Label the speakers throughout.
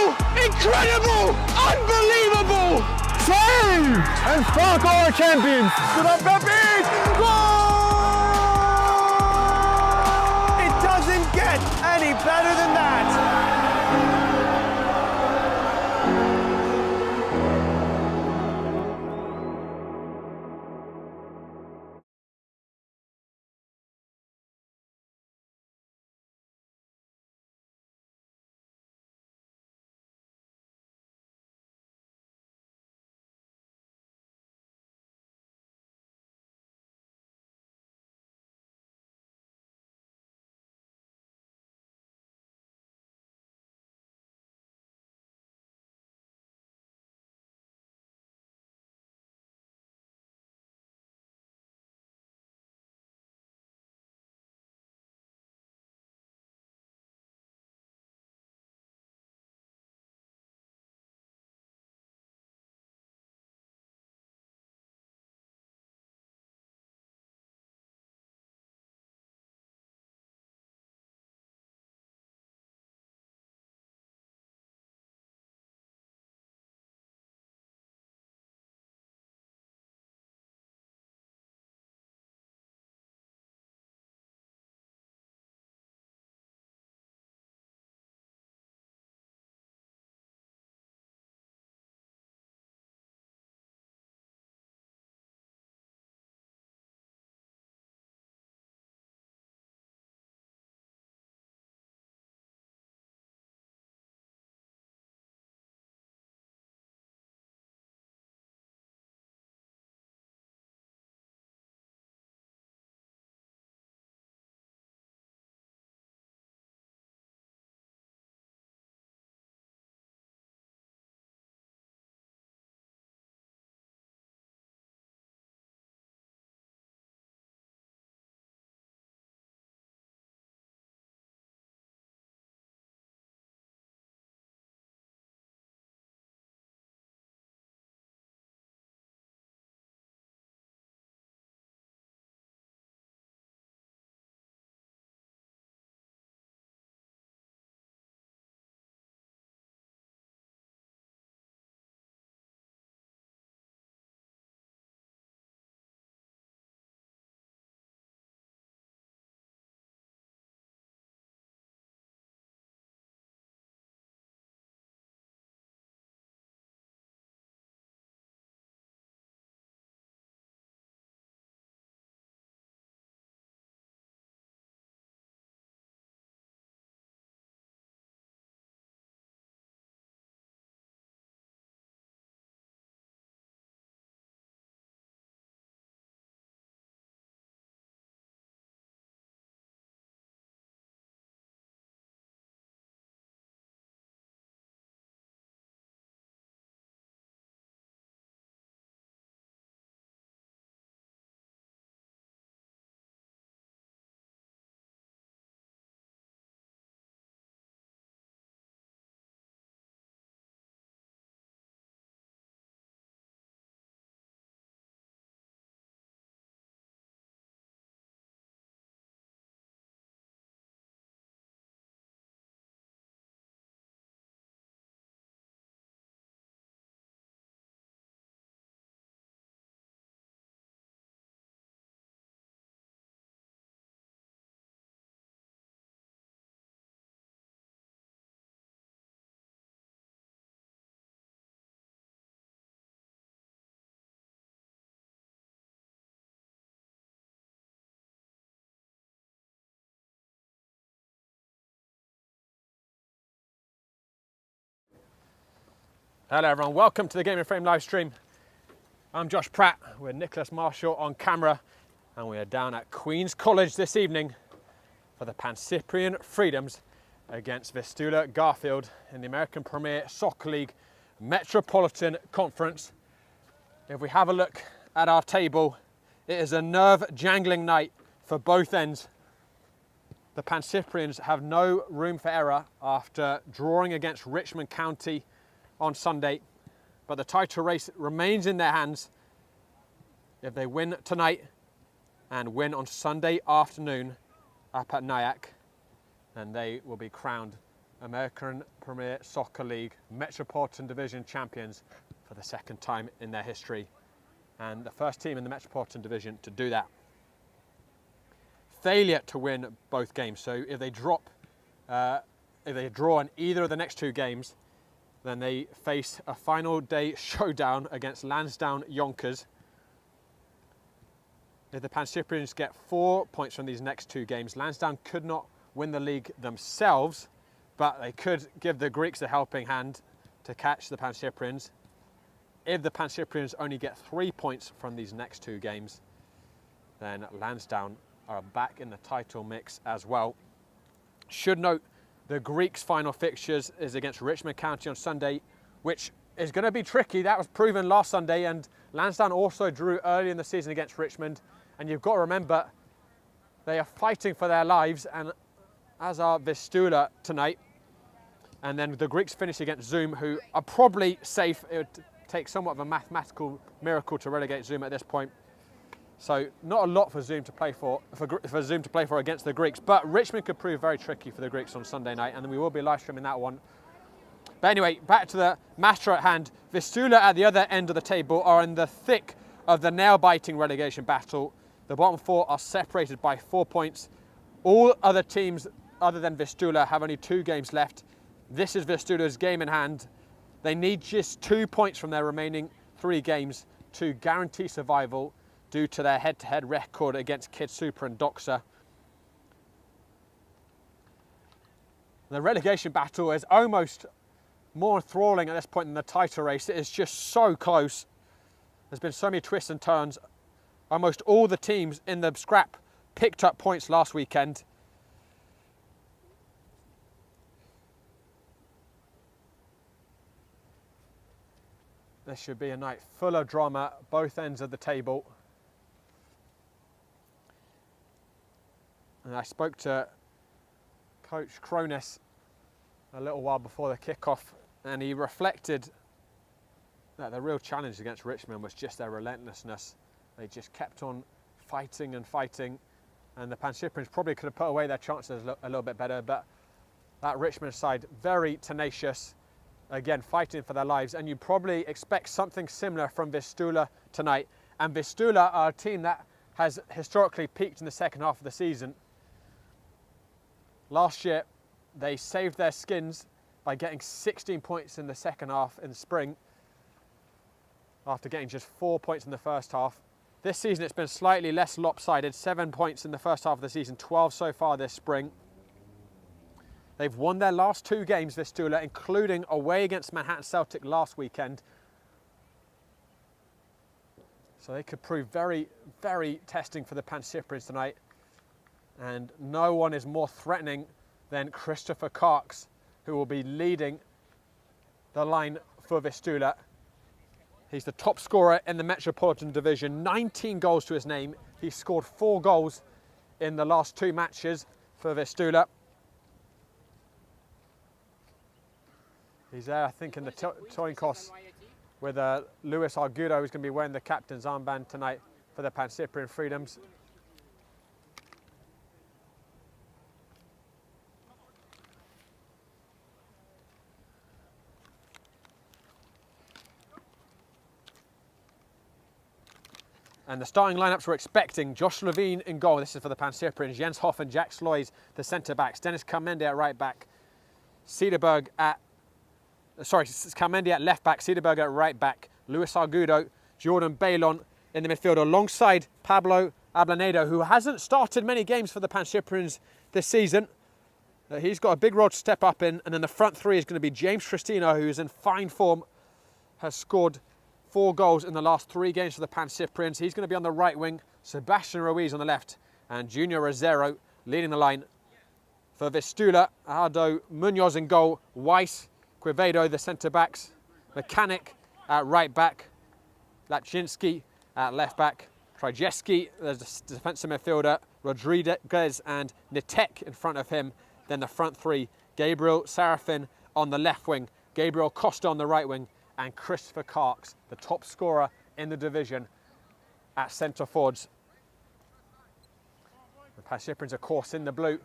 Speaker 1: Incredible! Unbelievable!
Speaker 2: Save! And Spark our champions! To the Pepe!
Speaker 3: Goal! It doesn't get any better than that!
Speaker 4: Hello everyone, welcome to the Game in Frame live stream. I'm Josh Pratt with Nicholas Marshall on camera, and we are down at Queen's College this evening for the Pancyprian Freedoms against Vistula Garfield in the American Premier Soccer League Metropolitan Conference. If we have a look at our table, it is a nerve-jangling night for both ends. The Pancyprians have no room for error after drawing against Richmond County on Sunday, but the title race remains in their hands. If they win tonight and win on Sunday afternoon up at Nyack, then they will be crowned American Premier Soccer League Metropolitan Division champions for the second time in their history, and the first team in the Metropolitan Division to do that. Failure to win both games, so if they draw in either of the next two games, then they face a final day showdown against Lansdowne Yonkers. If the Pancyprians get 4 points from these next two games, Lansdowne could not win the league themselves, but they could give the Greeks a helping hand to catch the Pancyprians. If the Pancyprians only get 3 points from these next two games, then Lansdowne are back in the title mix as well. Should note, the Greeks' final fixtures is against Richmond County on Sunday, which is going to be tricky. That was proven last Sunday, and Lansdowne also drew early in the season against Richmond. And you've got to remember, they are fighting for their lives, and as are Vistula tonight. And then the Greeks finish against Zoom, who are probably safe. It would take somewhat of a mathematical miracle to relegate Zoom at this point. So not a lot for Zoom to play for Zoom to play for against the Greeks. But Richmond could prove very tricky for the Greeks on Sunday night, and we will be live streaming that one. But anyway, back to the matter at hand. Vistula at the other end of the table are in the thick of the nail-biting relegation battle. The bottom four are separated by 4 points. All other teams other than Vistula have only 2 games left. This is Vistula's game in hand. They need just 2 points from their remaining 3 games to guarantee survival due to their head-to-head record against Kid Super and Doxa. The relegation battle is almost more enthralling at this point than the title race. It is just so close. There's been so many twists and turns. Almost all the teams in the scrap picked up points last weekend. This should be a night full of drama, both ends of the table. And I spoke to Coach Cronus a little while before the kickoff, and he reflected that the real challenge against Richmond was just their relentlessness. They just kept on fighting and fighting, and the Pancyprians probably could have put away their chances a little bit better, but that Richmond side, very tenacious, again fighting for their lives, and you probably expect something similar from Vistula tonight. And Vistula are a team that has historically peaked in the second half of the season. Last year, they saved their skins by getting 16 points in the second half in the spring, after getting just 4 points in the first half. This season, it's been slightly less lopsided, 7 points in the first half of the season, 12 so far this spring. They've won their last 2 games, Vistula, including away against Manhattan Celtic last weekend. So they could prove very, very testing for the Pancyprians tonight. And no one is more threatening than Christopher Karks, who will be leading the line for Vistula. He's the top scorer in the Metropolitan Division, 19 goals to his name. He scored 4 goals in the last 2 matches for Vistula. He's there, I think, in the towing course with Luis Argudo, who's going to be wearing the captain's armband tonight for the Pancyprian Freedoms. And the starting lineups we're expecting: Josh Levine in goal. This is for the Pancyprians. Jens Hoff and Jack Sloys, the centre-backs. Dennis Carmendi at right-back. Cederberg at left-back. Cederberg at right-back. Luis Argudo, Jordan Bailon in the midfield, alongside Pablo Ablanedo, who hasn't started many games for the Pancyprians this season. He's got a big role to step up in. And then the front three is going to be James Tristino, who's in fine form, has scored 4 goals in the last 3 games for the Pancyprians. He's going to be on the right wing, Sebastian Ruiz on the left, and Junior Rosero leading the line. For Vistula, Aldo Munoz in goal, Weiss, Quevedo, the centre-backs, Mechanic at right-back, Lapczynski at left-back, Krajewski, the defensive midfielder, Rodriguez and Nitek in front of him. Then the front three, Gabriel Serafin on the left wing, Gabriel Costa on the right wing, and Christopher Karks, the top scorer in the division, at centre forwards. The Pancyprians, of course, in the blue.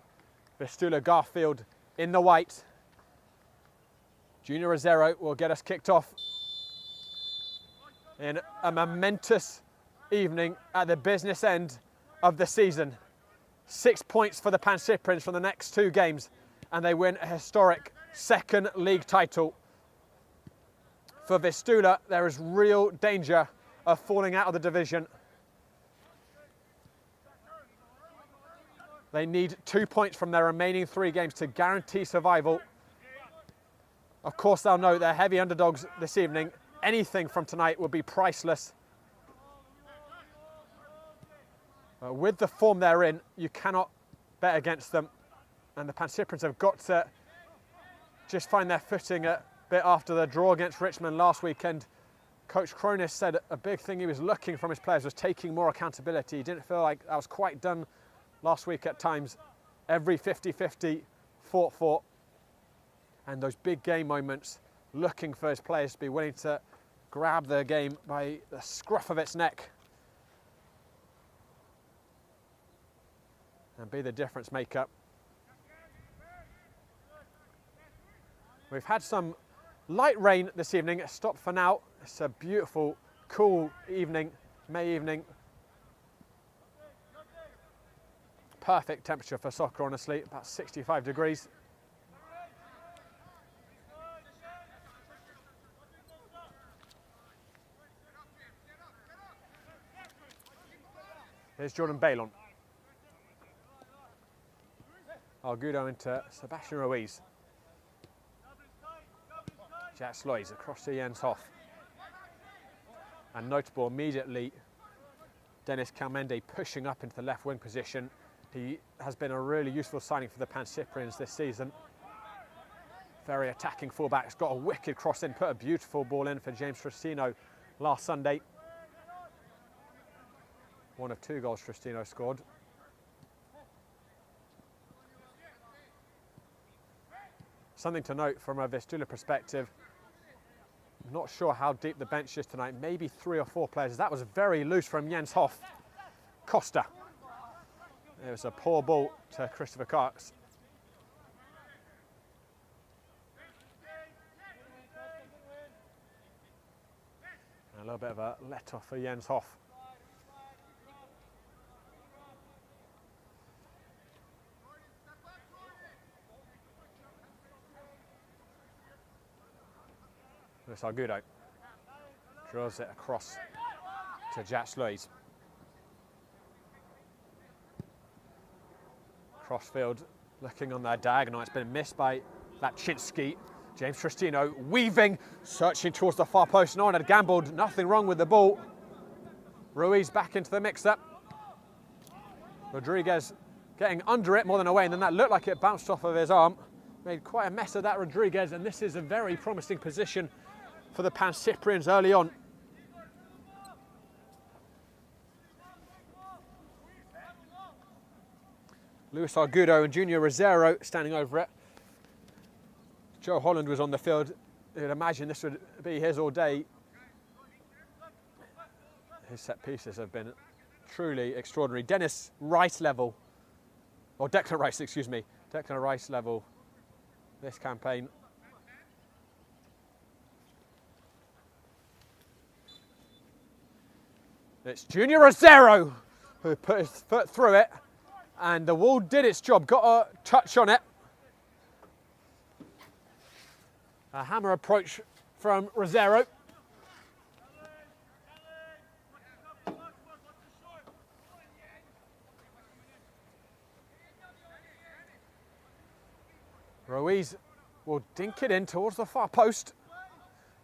Speaker 4: Vistula Garfield in the white. Junior Rosero will get us kicked off in a momentous evening at the business end of the season. 6 points for the Pancyprians from the next 2 games, and they win a historic second league title. For Vistula, there is real danger of falling out of the division. They need 2 points from their remaining 3 games to guarantee survival. Of course, they'll know they're heavy underdogs this evening. Anything from tonight will be priceless. With the form they're in, you cannot bet against them. And the Pancyprians have got to just find their footing a bit after the draw against Richmond last weekend. Coach Kronis said a big thing he was looking from his players was taking more accountability. He didn't feel like that was quite done last week at times. Every 50-50 fought for. And those big game moments, looking for his players to be willing to grab the game by the scruff of its neck and be the difference maker. We've had some light rain this evening. It stopped for now. It's a beautiful, cool evening, May evening. Perfect temperature for soccer, honestly, about 65 degrees. Here's Jordan Bailon. Argudo into Sebastian Ruiz. Jack Sloys across to Jens Hoff. And notable immediately, Dennis Calmende pushing up into the left wing position. He has been a really useful signing for the Pancyprians this season. Very attacking fullback. He's got a wicked cross in, put a beautiful ball in for James Tristino last Sunday. One of 2 goals Tristino scored. Something to note from a Vistula perspective, I'm not sure how deep the bench is tonight, maybe 3 or 4 players. That was very loose from Jens Hoff. Costa. It was a poor ball to Christopher Karks. A little bit of a let-off for Jens Hoff. Luis Argudo drills it across to Jack Sloys. Crossfield looking on their diagonal. It's been missed by Laczynski. James Tristino weaving, searching towards the far post. No one had gambled, nothing wrong with the ball. Ruiz back into the mix-up. Rodriguez getting under it more than away, and then that looked like it bounced off of his arm. Made quite a mess of that, Rodriguez, and this is a very promising position for the Pancyprians early on. Luis Argudo and Junior Rosero standing over it. Joe Holland was on the field. You'd imagine this would be his all day. His set pieces have been truly extraordinary. Dennis Rice level, or Declan Rice, excuse me. Declan Rice level this campaign. It's Junior Rosero who put his foot through it, and the wall did its job, got a touch on it. A hammer approach from Rosero. Ruiz will dink it in towards the far post.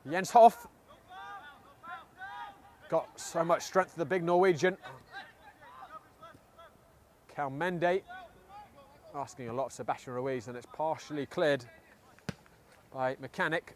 Speaker 4: Jens Hoff. Got so much strength, the big Norwegian. Calmende asking a lot of Sebastian Ruiz, and it's partially cleared by Mechanic.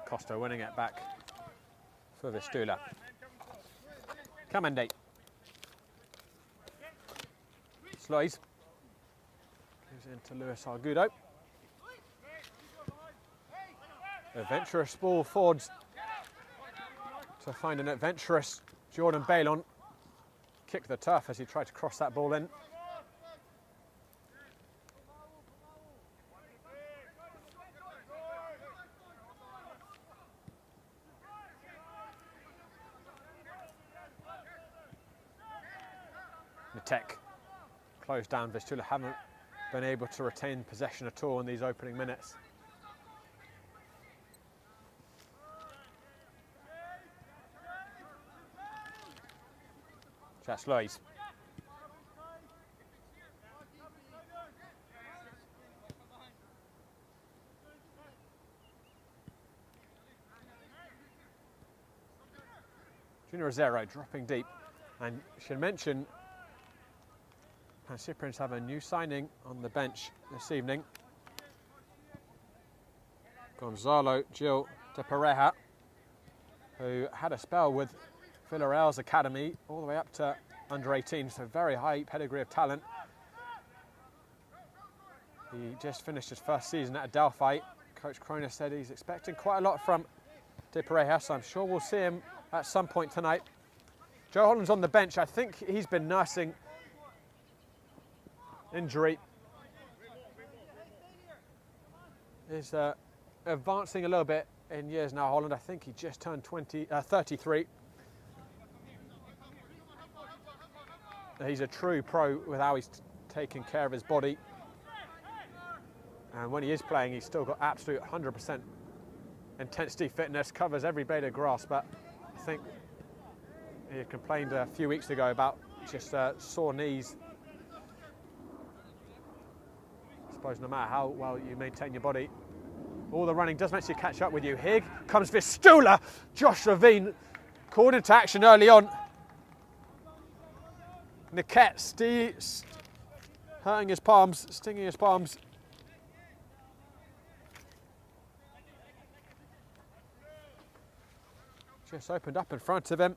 Speaker 4: Costa winning it back for Vistula. Kamande. Sloys. Goes into Luis Argudo. Adventurous ball forwards to find an adventurous Jordan Bailon. Kicked the turf as he tried to cross that ball in. Tech closed down. Vistula haven't been able to retain possession at all in these opening minutes. That's Lois. Junior Rosero dropping deep, and should mention Pancyprians have a new signing on the bench this evening. Gonzalo Gil de Pareja, who had a spell with Villarreal's academy all the way up to under 18, so very high pedigree of talent. He just finished his first season at Adelphi. Coach Kroner said he's expecting quite a lot from de Pareja, so I'm sure we'll see him at some point tonight. Joe Holland's on the bench. I think he's been nursing injury. Is advancing a little bit in years now, Holland. I think he just turned 33. He's a true pro with how he's taking care of his body. And when he is playing, he's still got absolute 100% intensity fitness, covers every blade of grass, but I think he had complained a few weeks ago about just sore knees. I suppose no matter how well you maintain your body, all the running does eventually catch up with you. Here comes Vistula. Josh Levine called into action early on. Niket hurting his palms, stinging his palms. Just opened up in front of him.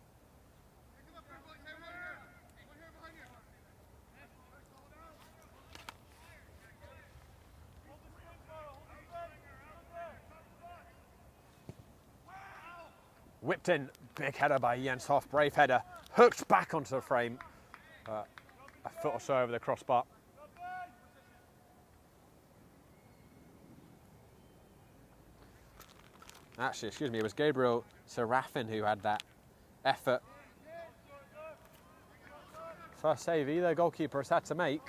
Speaker 4: Whipped in, big header by Jens Hoff, brave header, hooked back onto the frame, a foot or so over the crossbar. Actually, excuse me, it was Gabriel Serafin who had that effort. First save either goalkeeper has had to make.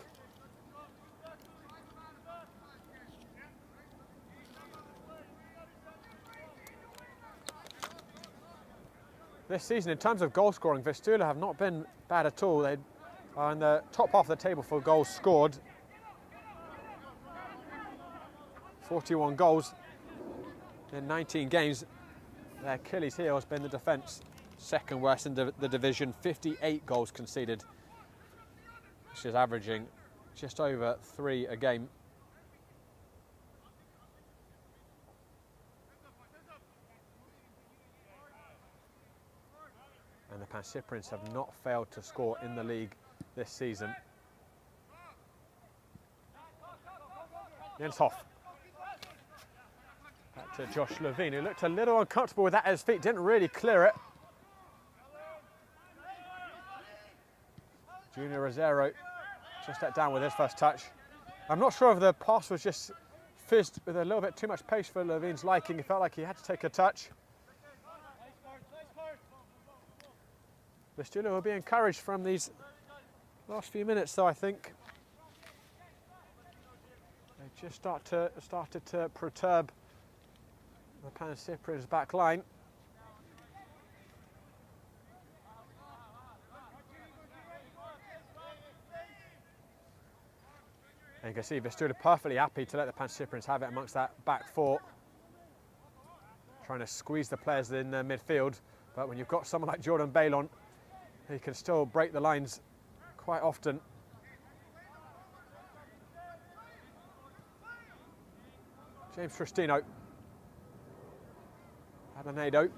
Speaker 4: This season, in terms of goal scoring, Vistula have not been bad at all. They are in the top half of the table for goals scored. 41 goals in 19 games. Their Achilles heel has been the defence. Second worst in the division, 58 goals conceded, which is averaging just over 3 a game. And the Pancyprians have not failed to score in the league this season. Jens Hoff. Back to Josh Levine, who looked a little uncomfortable with that at his feet, didn't really clear it. Junior Rosero just let down with his first touch. I'm not sure if the pass was just fizzed with a little bit too much pace for Levine's liking. He felt like he had to take a touch. Vistula will be encouraged from these last few minutes, though, I think. They just started to perturb the Pancyprians' back line. And you can see Vistula perfectly happy to let the Pancyprians have it amongst that back four, trying to squeeze the players in the midfield. But when you've got someone like Jordan Bailon, he can still break the lines quite often. James Tristino. Adanado.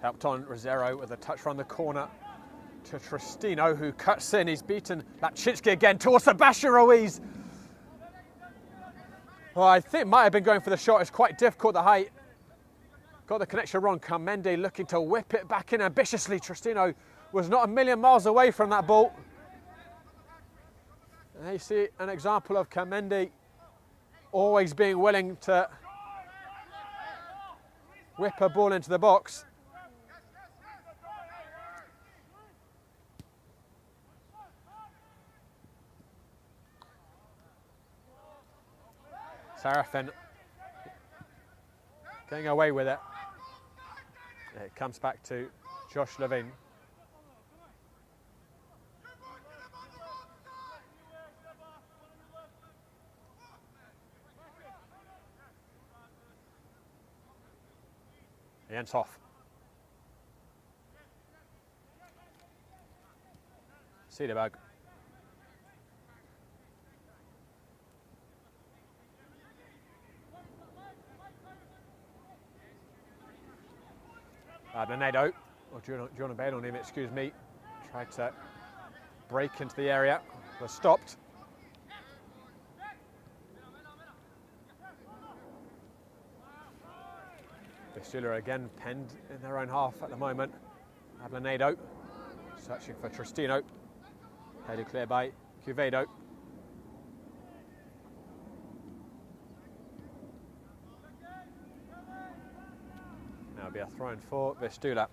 Speaker 4: Helped on Rosero with a touch from the corner to Tristino, who cuts in. He's beaten Latchitsky again towards Sebastian Ruiz. Well, I think might have been going for the shot. It's quite difficult, the height. Got the connection wrong. Kamende looking to whip it back in ambitiously. Tristino was not a million miles away from that ball. And there you see an example of Kamende always being willing to whip a ball into the box. Serafin getting away with it. It comes back to Josh Levine. Jens Hoff. Cederberg. Bernardo, or John Bain on him, excuse me, tried to break into the area, was stopped. Vistula again penned in their own half at the moment. Ablanado searching for Tristino, headed clear by Cuvedo. Now it'll be a throw-in for Vistula.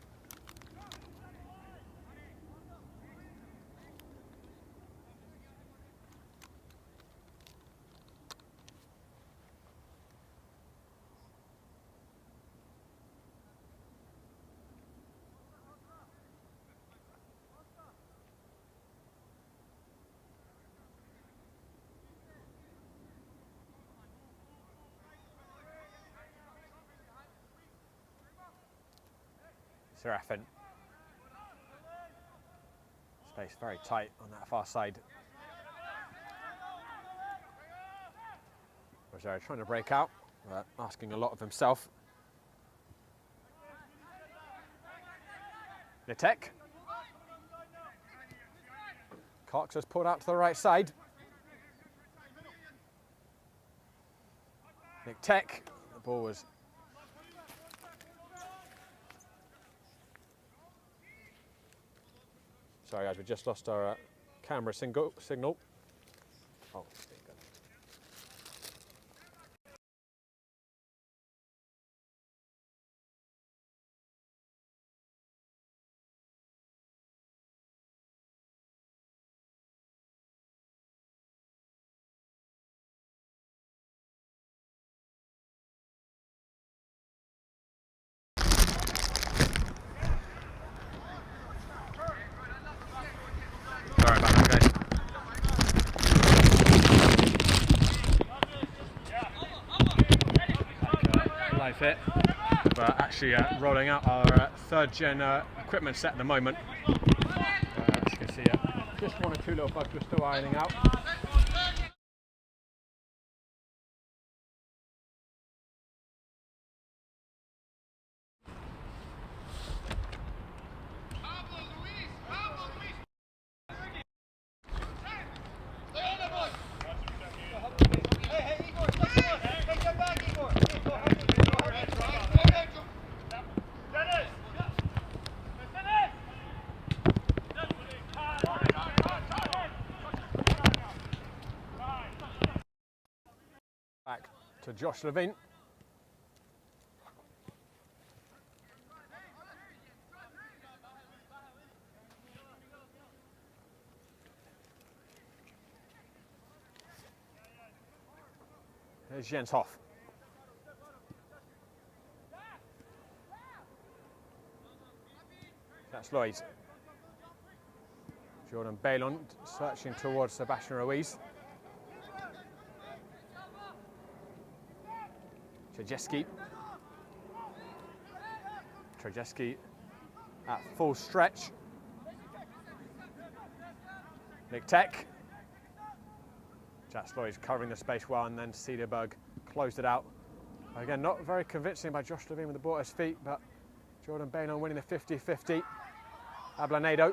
Speaker 4: Serafin. Space very tight on that far side. Rosero trying to break out, but asking a lot of himself. Nitek. Cox has pulled out to the right side. Nitek. The ball was sorry guys, we just lost our camera signal. Oh, there you go. Sorry about that, guys. Live hit. We're actually rolling out our third gen equipment set at the moment. As you can see, just one or two little bugs we're still ironing out. Back to Josh Levine. There's Jens Hoff. That's Lloyd. Jordan Bailon searching towards Sebastian Ruiz. Trzeski at full stretch. Nitek. Jatsloy's covering the space well, and then Cederberg closed it out. Again, not very convincing by Josh Levine with the ball at his feet, but Jordan Bailon winning the 50-50. Ablanado.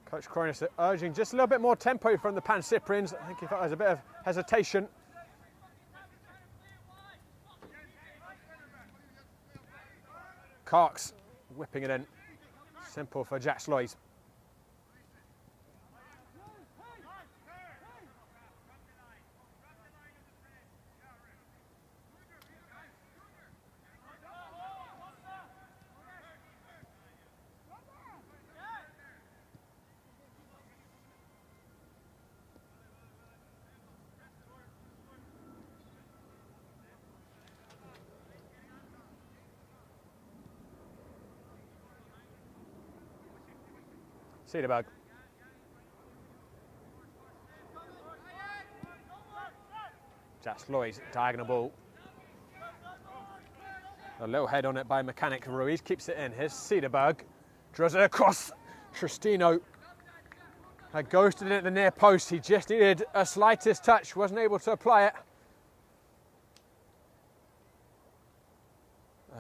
Speaker 4: Coach Cronus urging just a little bit more tempo from the Pancyprians. I think he felt there was a bit of hesitation. Karks whipping it in. Simple for Jack Sloys. Cedarberg. Jack Sloys, diagonal ball. A little head on it by Mechanic. Ruiz keeps it in. Here's Cedarberg. Draws it across. Tristino had ghosted it at the near post. He just needed a slightest touch. Wasn't able to apply it.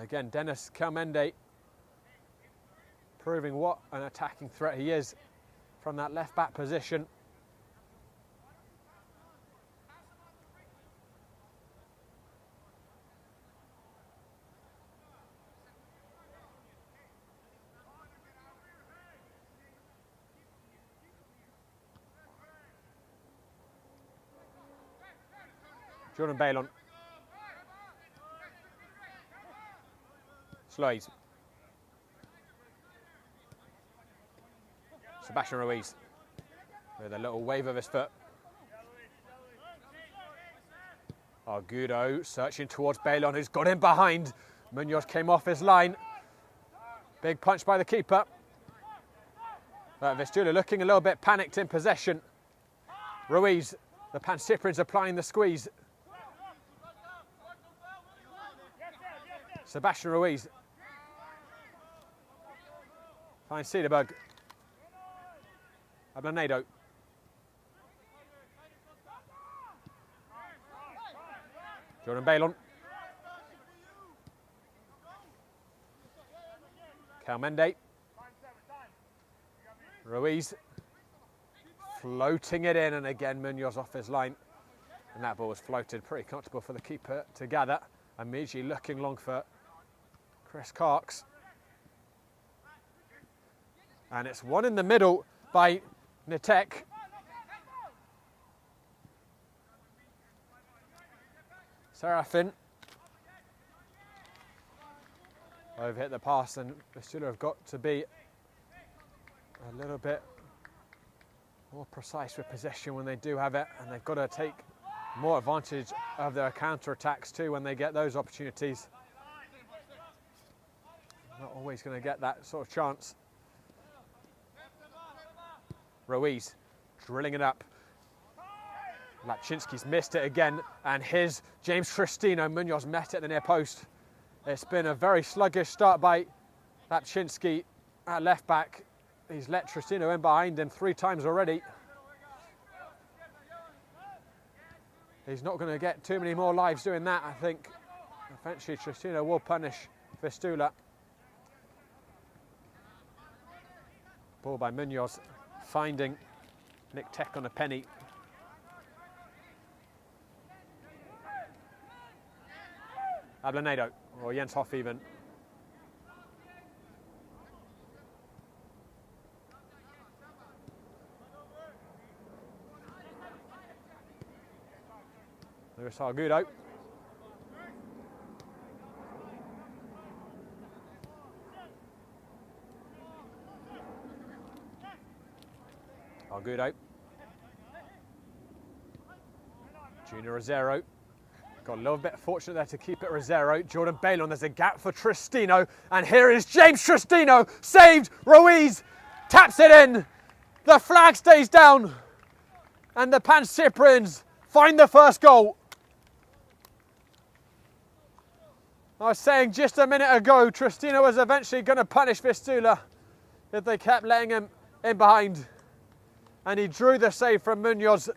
Speaker 4: Again, Dennis Calmende proving what an attacking threat he is from that left back position. Jordan Bailon. Sloys. Sebastian Ruiz with a little wave of his foot. Argudo searching towards Bailon, who's got him behind. Munoz came off his line. Big punch by the keeper. Vistula looking a little bit panicked in possession. Ruiz, the Pancyprians applying the squeeze. Sebastian Ruiz finds Cedarberg. Ablanado. Jordan Bailon. Calmende. Ruiz floating it in, and again Munoz off his line. And that ball was floated, pretty comfortable for the keeper to gather. Amiji looking long for Chris Karks. And it's one in the middle by Nitek. Serafin. Overhit the pass, and Vistula have got to be a little bit more precise with possession when they do have it, and they've got to take more advantage of their counter-attacks too when they get those opportunities. Not always going to get that sort of chance. Ruiz drilling it up. Lapczynski's missed it again, and his James Tristino. Munoz met it at the near post. It's been a very sluggish start by Lapczynski at left back. He's let Tristino in behind him 3 times already. He's not going to get too many more lives doing that, I think. Eventually Tristino will punish Vistula. Ball by Munoz, finding Nick Tech on a penny. Ablanado, or Jens Hoff even. There's Argudo. Argudo. Junior Rosero. Got a little bit fortunate there to keep it Rosero. Jordan Bailon, there's a gap for Tristino. And here is James Tristino. Saved. Ruiz taps it in. The flag stays down. And the Pancyprians find the first goal. I was saying just a minute ago, Tristino was eventually going to punish Vistula if they kept letting him in behind. And he drew the save from Munoz,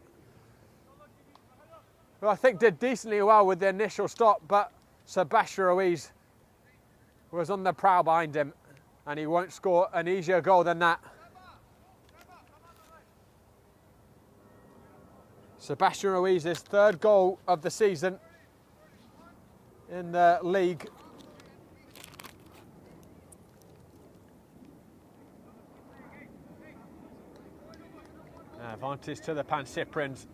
Speaker 4: who I think did decently well with the initial stop, but Sebastian Ruiz was on the prowl behind him, and he won't score an easier goal than that. Sebastian Ruiz's third goal of the season in the league. Advantage to the Pancyprians.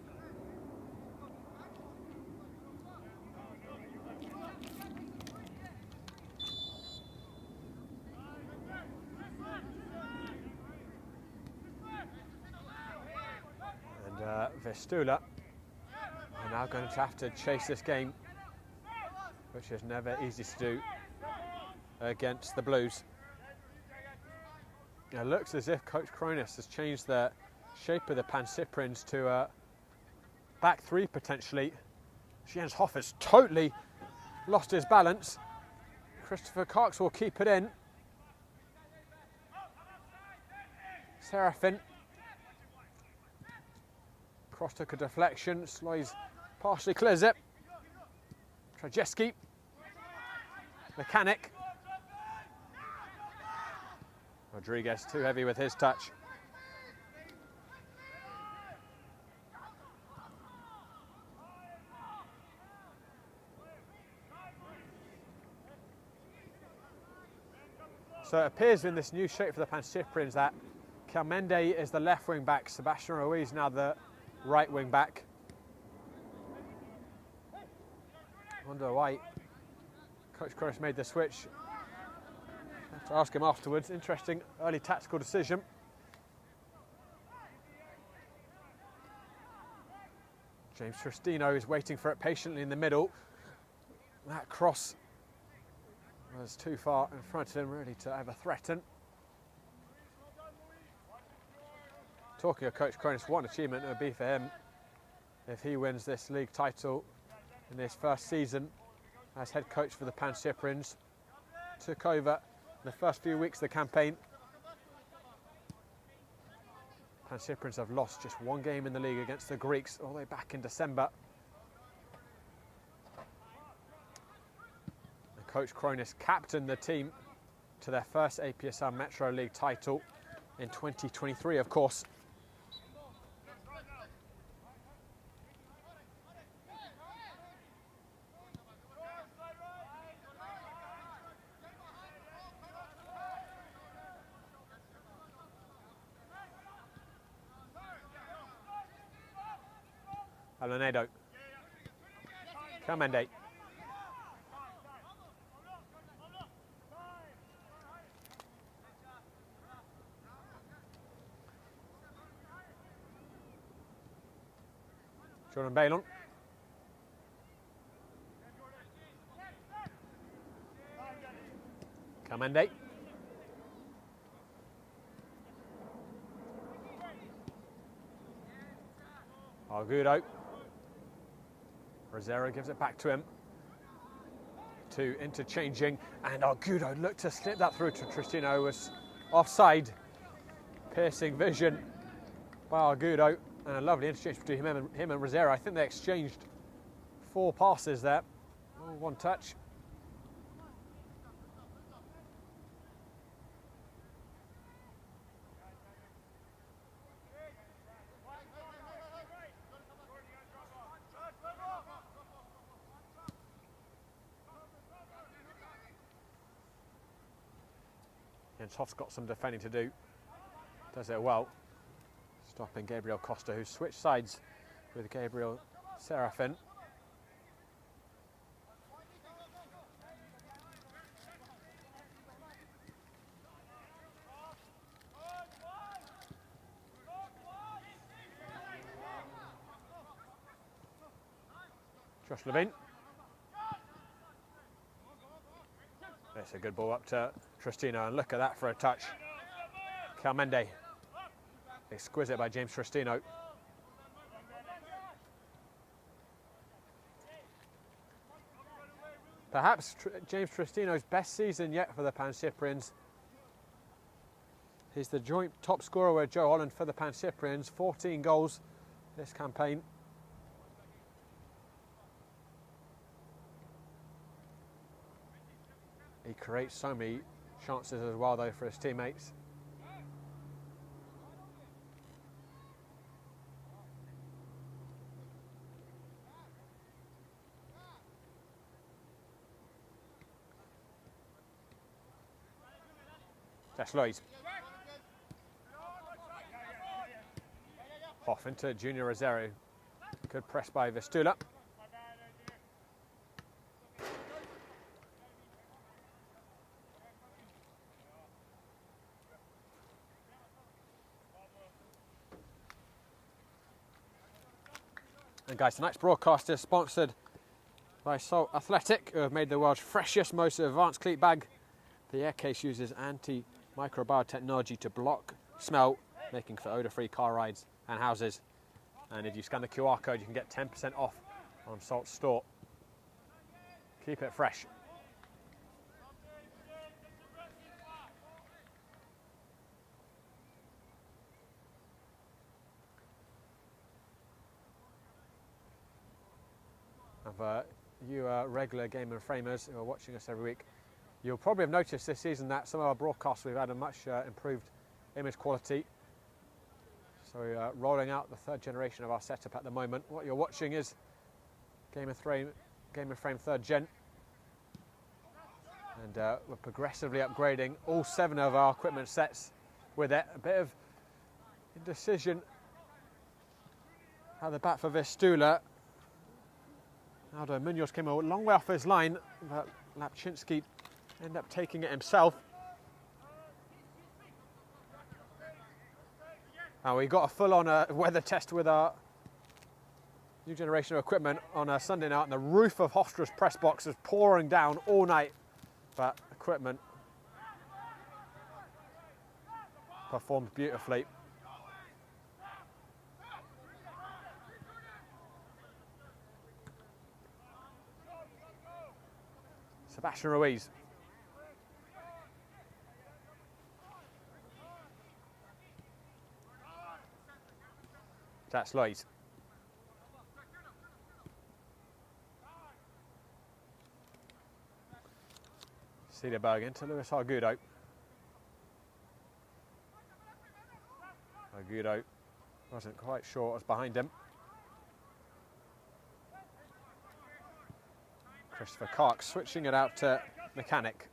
Speaker 4: Vistula are now going to have to chase this game, which is never easy to do against the Blues. It looks as if Coach Cronus has changed the shape of the Pancyprians to a back three potentially. Jens Hoff has totally lost his balance. Christopher Cox will keep it in. Serafin. Cross took a deflection, Sloy's partially clears it. Trajeski. Mechanic. Rodriguez too heavy with his touch. So it appears in this new shape for the Pancyprians that Calmende is the left wing back, Sebastian Ruiz now the right wing back. I wonder why Coach Cross made the switch. I have to ask him afterwards. Interesting early tactical decision. James Tristino is waiting for it patiently in the middle. That cross was too far in front of him really to ever threaten. Talking of Coach Cronus, what an achievement it would be for him if he wins this league title in his first season as head coach for the Pancyprians. Took over in the first few weeks of the campaign. Pancyprians have lost just one game in the league against the Greeks all the way back in December. And Coach Cronus captained the team to their first APSL Metro League title in 2023, of course. Alonedo. Calmende. Jordan Balon. Calmende. Argudo. Rosero gives it back to him. Two interchanging, and Argudo looked to slip that through to Tristino, was offside. Piercing vision by Argudo, and a lovely interchange between him and Rosero. I think they exchanged 4 passes there. Oh, one touch. Jens Hoff's got some defending to do. Does it well. Stopping Gabriel Costa, who switched sides with Gabriel Serafin. Josh Levine. That's a good ball up to Tristino, and look at that for a touch. Calmende. Exquisite by James Tristino. Perhaps James Tristino's best season yet for the Pancyprians. He's the joint top scorer with Joe Holland for the Pancyprians, 14 goals this campaign. He creates so many chances as well, though, for his teammates. That's Lloyd. Off into Junior Rosero. Good press by Vistula. And guys, tonight's broadcast is sponsored by Salt Athletic, who have made the world's freshest, most advanced cleat bag. The air case uses anti-microbial technology to block smell, making for odour-free car rides and houses. And if you scan the QR code, you can get 10% off on Salt's store. Keep it fresh. You regular Game and Framers who are watching us every week, you'll probably have noticed this season that some of our broadcasts we've had a much improved image quality. So we're rolling out the third generation of our setup at the moment. What you're watching is Game and Frame 3rd Gen. And we're progressively upgrading all 7 of our equipment sets with it. A bit of indecision at the back for Vistula. Aldo Munoz came a long way off his line, but Lapczynski ended up taking it himself. And we got a full-on weather test with our new generation of equipment on a Sunday night, and the roof of Hofstra's press box was pouring down all night. But equipment performed beautifully. Sebastian Ruiz. That's Lloyd. Cederberg into Luis Argudo. Argudo wasn't quite sure what was behind him. Christopher Kark switching it out to Mechanic.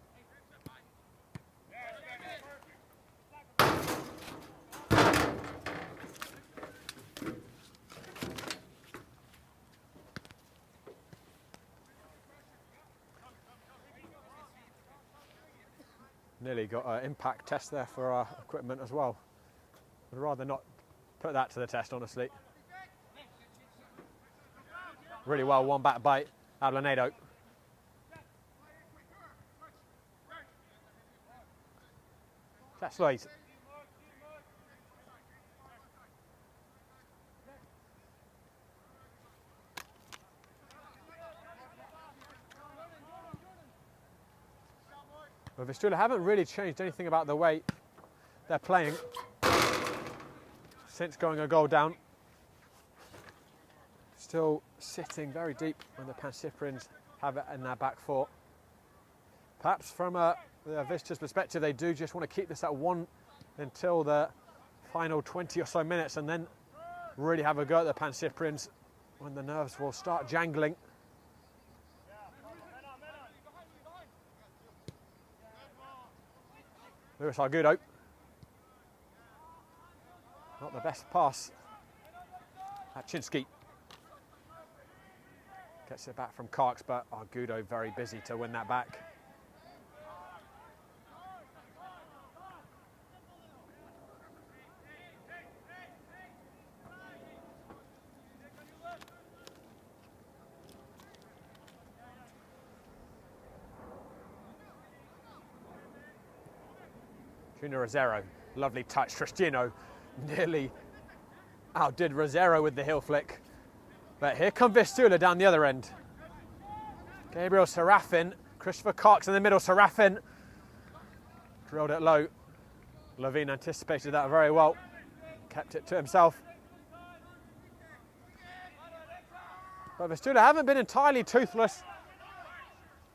Speaker 4: Nearly got an impact test there for our equipment as well. I'd rather not put that to the test, honestly. Really well won back by Ablanedo. That's Lloyd. Well, Vistula haven't really changed anything about the way they're playing since going a goal down. Still sitting very deep when the Pancyprians have it in their back four. Perhaps from the visitors' perspective, they do just want to keep this at 1 until the final 20 or so minutes, and then really have a go at the Pancyprians when the nerves will start jangling. Luis Argudo. Not the best pass. Lapczynski gets it back from Karks, but Argudo very busy to win that back. Junior Rosero, lovely touch. Tristino nearly outdid Rosero with the heel flick. But here come Vistula down the other end. Gabriel Serafin, Christopher Karks in the middle. Serafin drilled it low. Levine anticipated that very well. Kept it to himself. But Vistula haven't been entirely toothless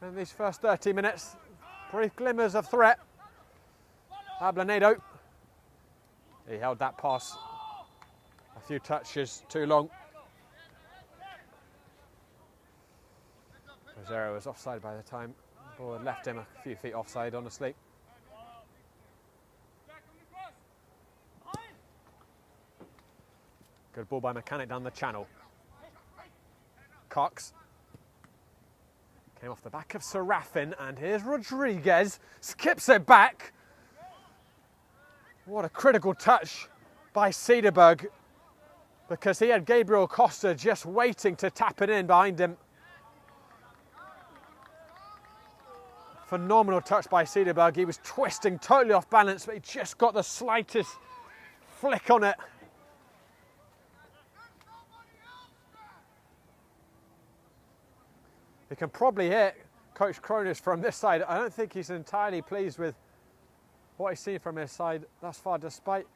Speaker 4: in these first 30 minutes. brief glimmers of threat. Ablanedo. He held that pass a few touches too long. Rosero was offside by the time the ball had left him a few feet offside, honestly. Good ball by Mechanic down the channel. Cox. Came off the back of Serafin, and here's Rodriguez. Skips it back. What a critical touch by Cederberg, because he had Gabriel Costa just waiting to tap it in behind him. Phenomenal touch by Cederberg. He was twisting totally off balance, but he just got the slightest flick on it. You can probably hear Coach Cronus from this side. I don't think he's entirely pleased with what he's seen from his side thus far, despite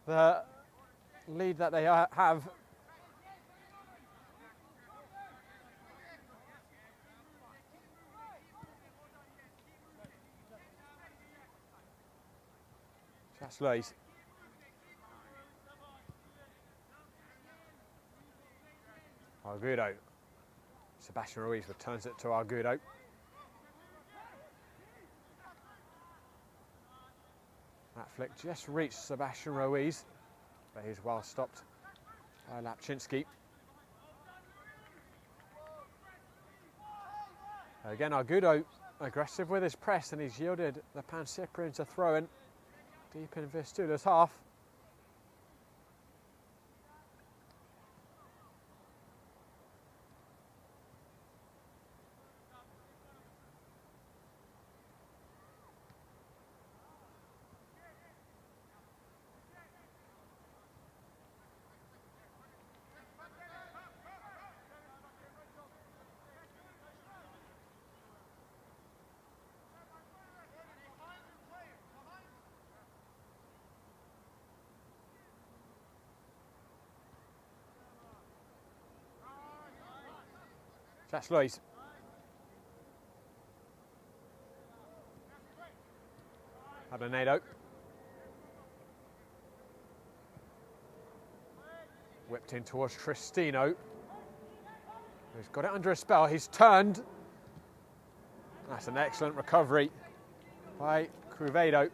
Speaker 4: the lead that they have. That's Luis. Argudo. Sebastian Ruiz returns it to Argudo. That flick just reached Sebastian Ruiz, but he's well stopped by Lapczynski. Again, Argudo aggressive with his press, and he's yielded the Pancyprian to throw in deep in Vistula's half. That's Luis. Ablanedo. Whipped in towards Tristino, who's got it under a spell. He's turned. That's an excellent recovery by Cruvedo.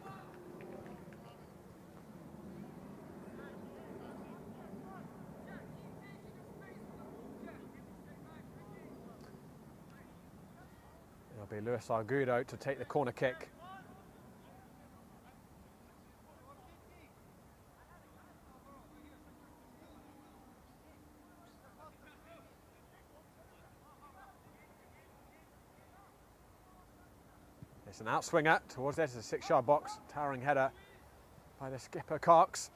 Speaker 4: It'll be Luis Argudo to take the corner kick. It's an outswinger towards the edge of the 6-yard box. Towering header by the skipper Cox.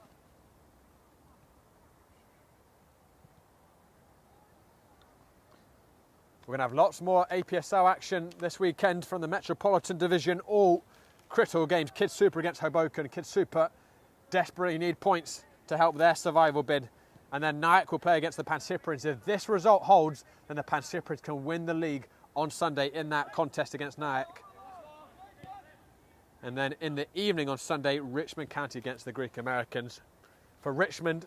Speaker 4: We're going to have lots more APSL action this weekend from the Metropolitan Division. All critical games. Kids Super against Hoboken. Kids Super desperately need points to help their survival bid. And then Nyack will play against the Pancyprians. If this result holds, then the Pancyprians can win the league on Sunday in that contest against Nyack. And then in the evening on Sunday, Richmond County against the Greek Americans. For Richmond,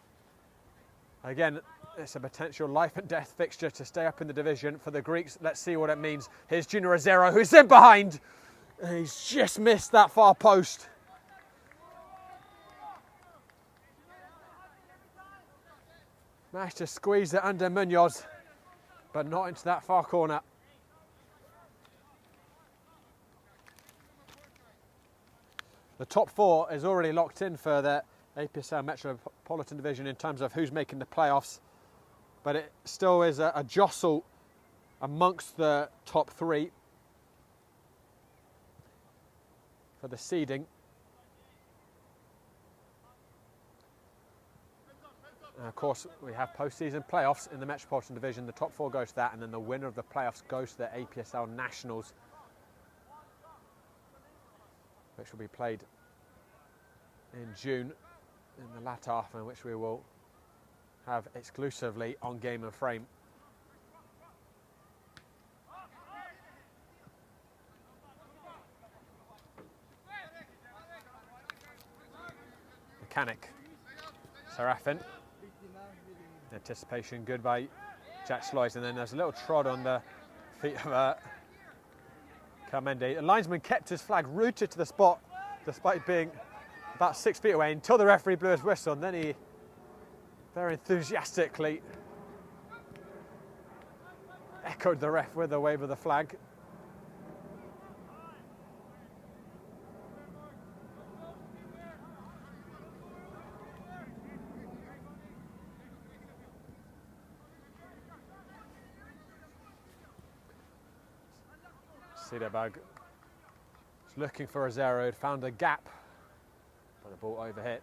Speaker 4: again, it's a potential life and death fixture to stay up in the division. For the Greeks, let's see what it means. Here's Junior Rosero, who's in behind. He's just missed that far post. Managed to squeeze it under Munoz, but not into that far corner. The top four is already locked in for the APSL Metropolitan Division in terms of who's making the playoffs. But it still is a jostle amongst the top three for the seeding. And of course, we have postseason playoffs in the Metropolitan Division. The top four goes to that, and then the winner of the playoffs goes to the APSL Nationals, which will be played in June in the latter half, in which we will have exclusively on Game and Frame. mechanic. Serafin. Anticipation good by Jack Sloyce, and then there's a little trod on the feet of Carmende. The linesman kept his flag rooted to the spot despite being about 6 feet away until the referee blew his whistle, and then he very enthusiastically echoed the ref with a wave of the flag. Cederberg was looking for a zero, had found a gap, but the ball overhit.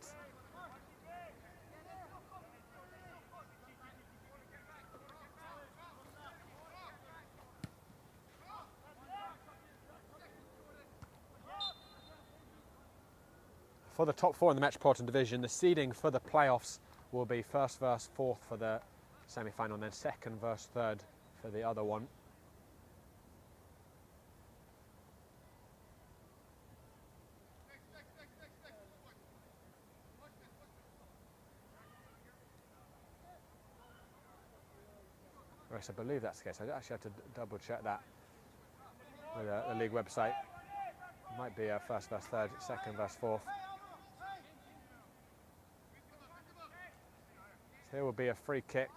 Speaker 4: For the top four in the Metropolitan division, the seeding for the playoffs will be first versus fourth for the semi-final, and then second versus third for the other one. I believe that's the case. I actually have to double check that with the league website. It might be first versus third, second versus fourth. So here will be a free kick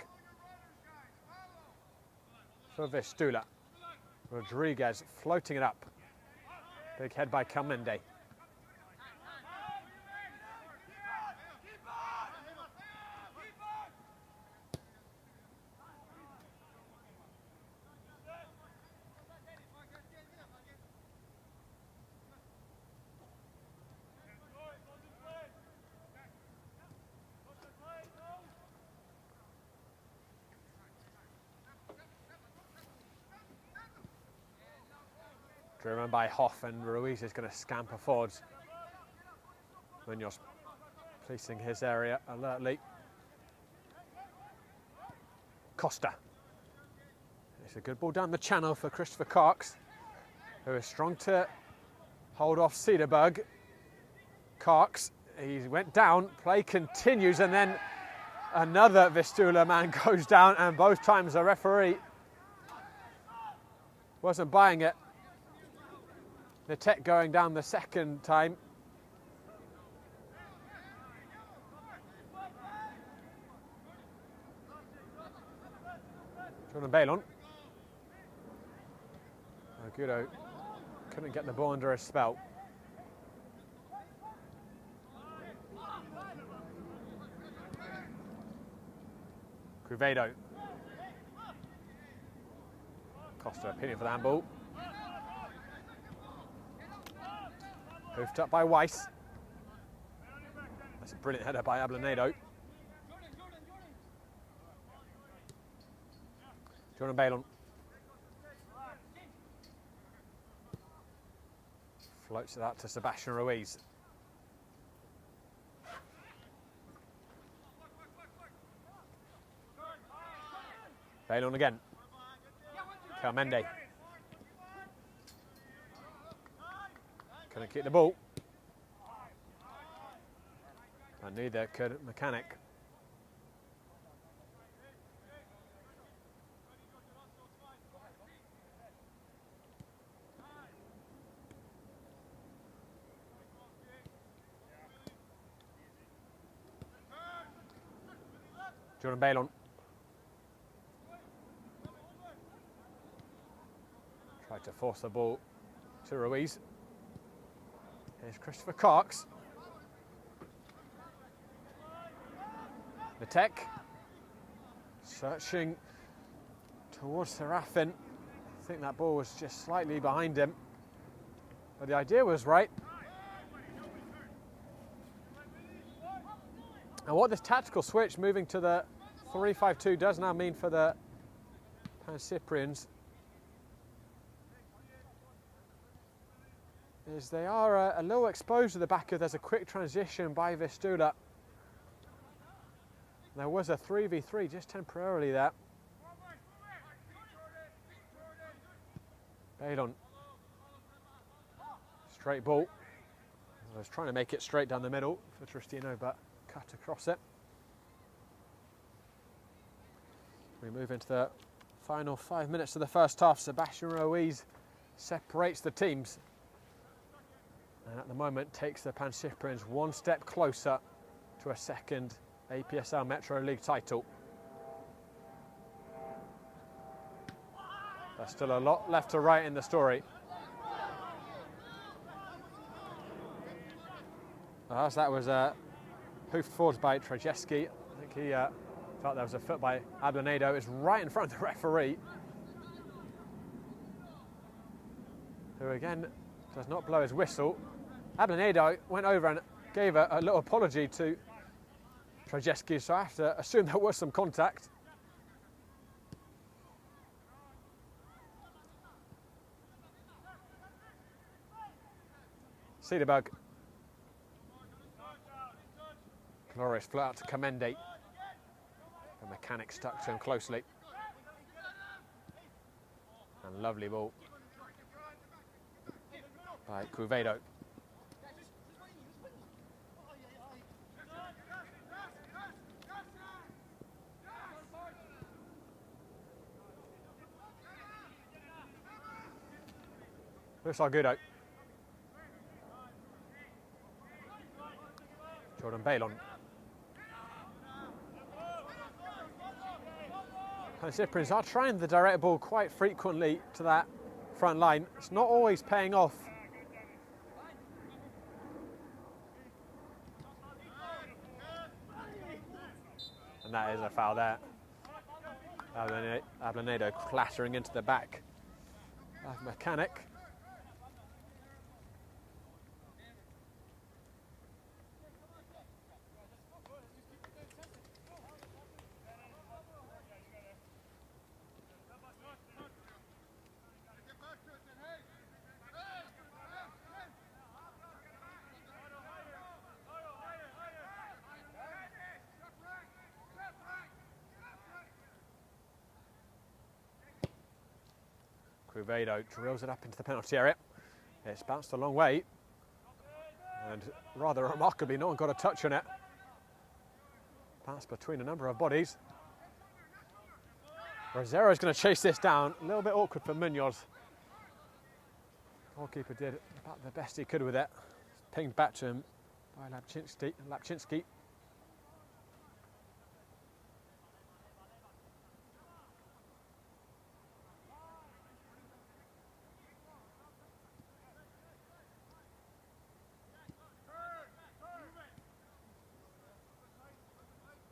Speaker 4: for Vistula. Rodriguez floating it up. Big head by Carmende. Driven by Hoff, and Ruiz is going to scamper forwards. Munoz policing his area alertly. Costa. It's a good ball down the channel for Christopher Cox, who is strong to hold off Cederberg. Cox, he went down, play continues, and then another Vistula man goes down, and both times the referee wasn't buying it. The tech going down the second time. Jordan Bailon. Agudo couldn't get the ball under his spell. Cruvedo. Costa opinion for the handball. Hoofed up by Weiss. That's a brilliant header by Ablanedo. Jordan Bailon. Floats it out to Sebastian Ruiz. Bailon again. Carmende. Couldn't keep the ball. And neither could Mechanic. Jordan Bailon. Tried to force the ball to Ruiz. Here's Christopher Cox. Vitek searching towards Serafin. I think that ball was just slightly behind him, but the idea was right. And what this tactical switch moving to the 3-5-2 does now mean for the Pancyprians is they are a little exposed to the back of. There's a quick transition by Vistula. There was a 3v3 just temporarily there. Bailon. Straight ball. I was trying to make it straight down the middle for Tristino, but cut across it. We move into the final 5 minutes of the first half. Sebastian Ruiz separates the teams and at the moment takes the Pancyprians one step closer to a second APSL Metro League title. There's still a lot left to write in the story. As that was hoofed forwards by Trajewski. I think he felt there was a foot by Ablanedo. It's right in front of the referee, who again does not blow his whistle. Ablanedo went over and gave a little apology to Trajewski, so I have to assume there was some contact. Cederberg. Glorious float out to Kamende. The mechanic stuck to him closely. And lovely ball by Cuvedo. Looks like Gudo. Jordan Bailon. Pancyprians are trying the direct ball quite frequently to that front line. It's not always paying off. And that is a foul there. Ablanedo clattering into the back of Mechanic. Cuvedo drills it up into the penalty area. It's bounced a long way, and rather remarkably, no one got a touch on it. Pass between a number of bodies. Rosero's going to chase this down. A little bit awkward for Munoz. Goalkeeper did about the best he could with it. It's pinged back to him by Lapczynski.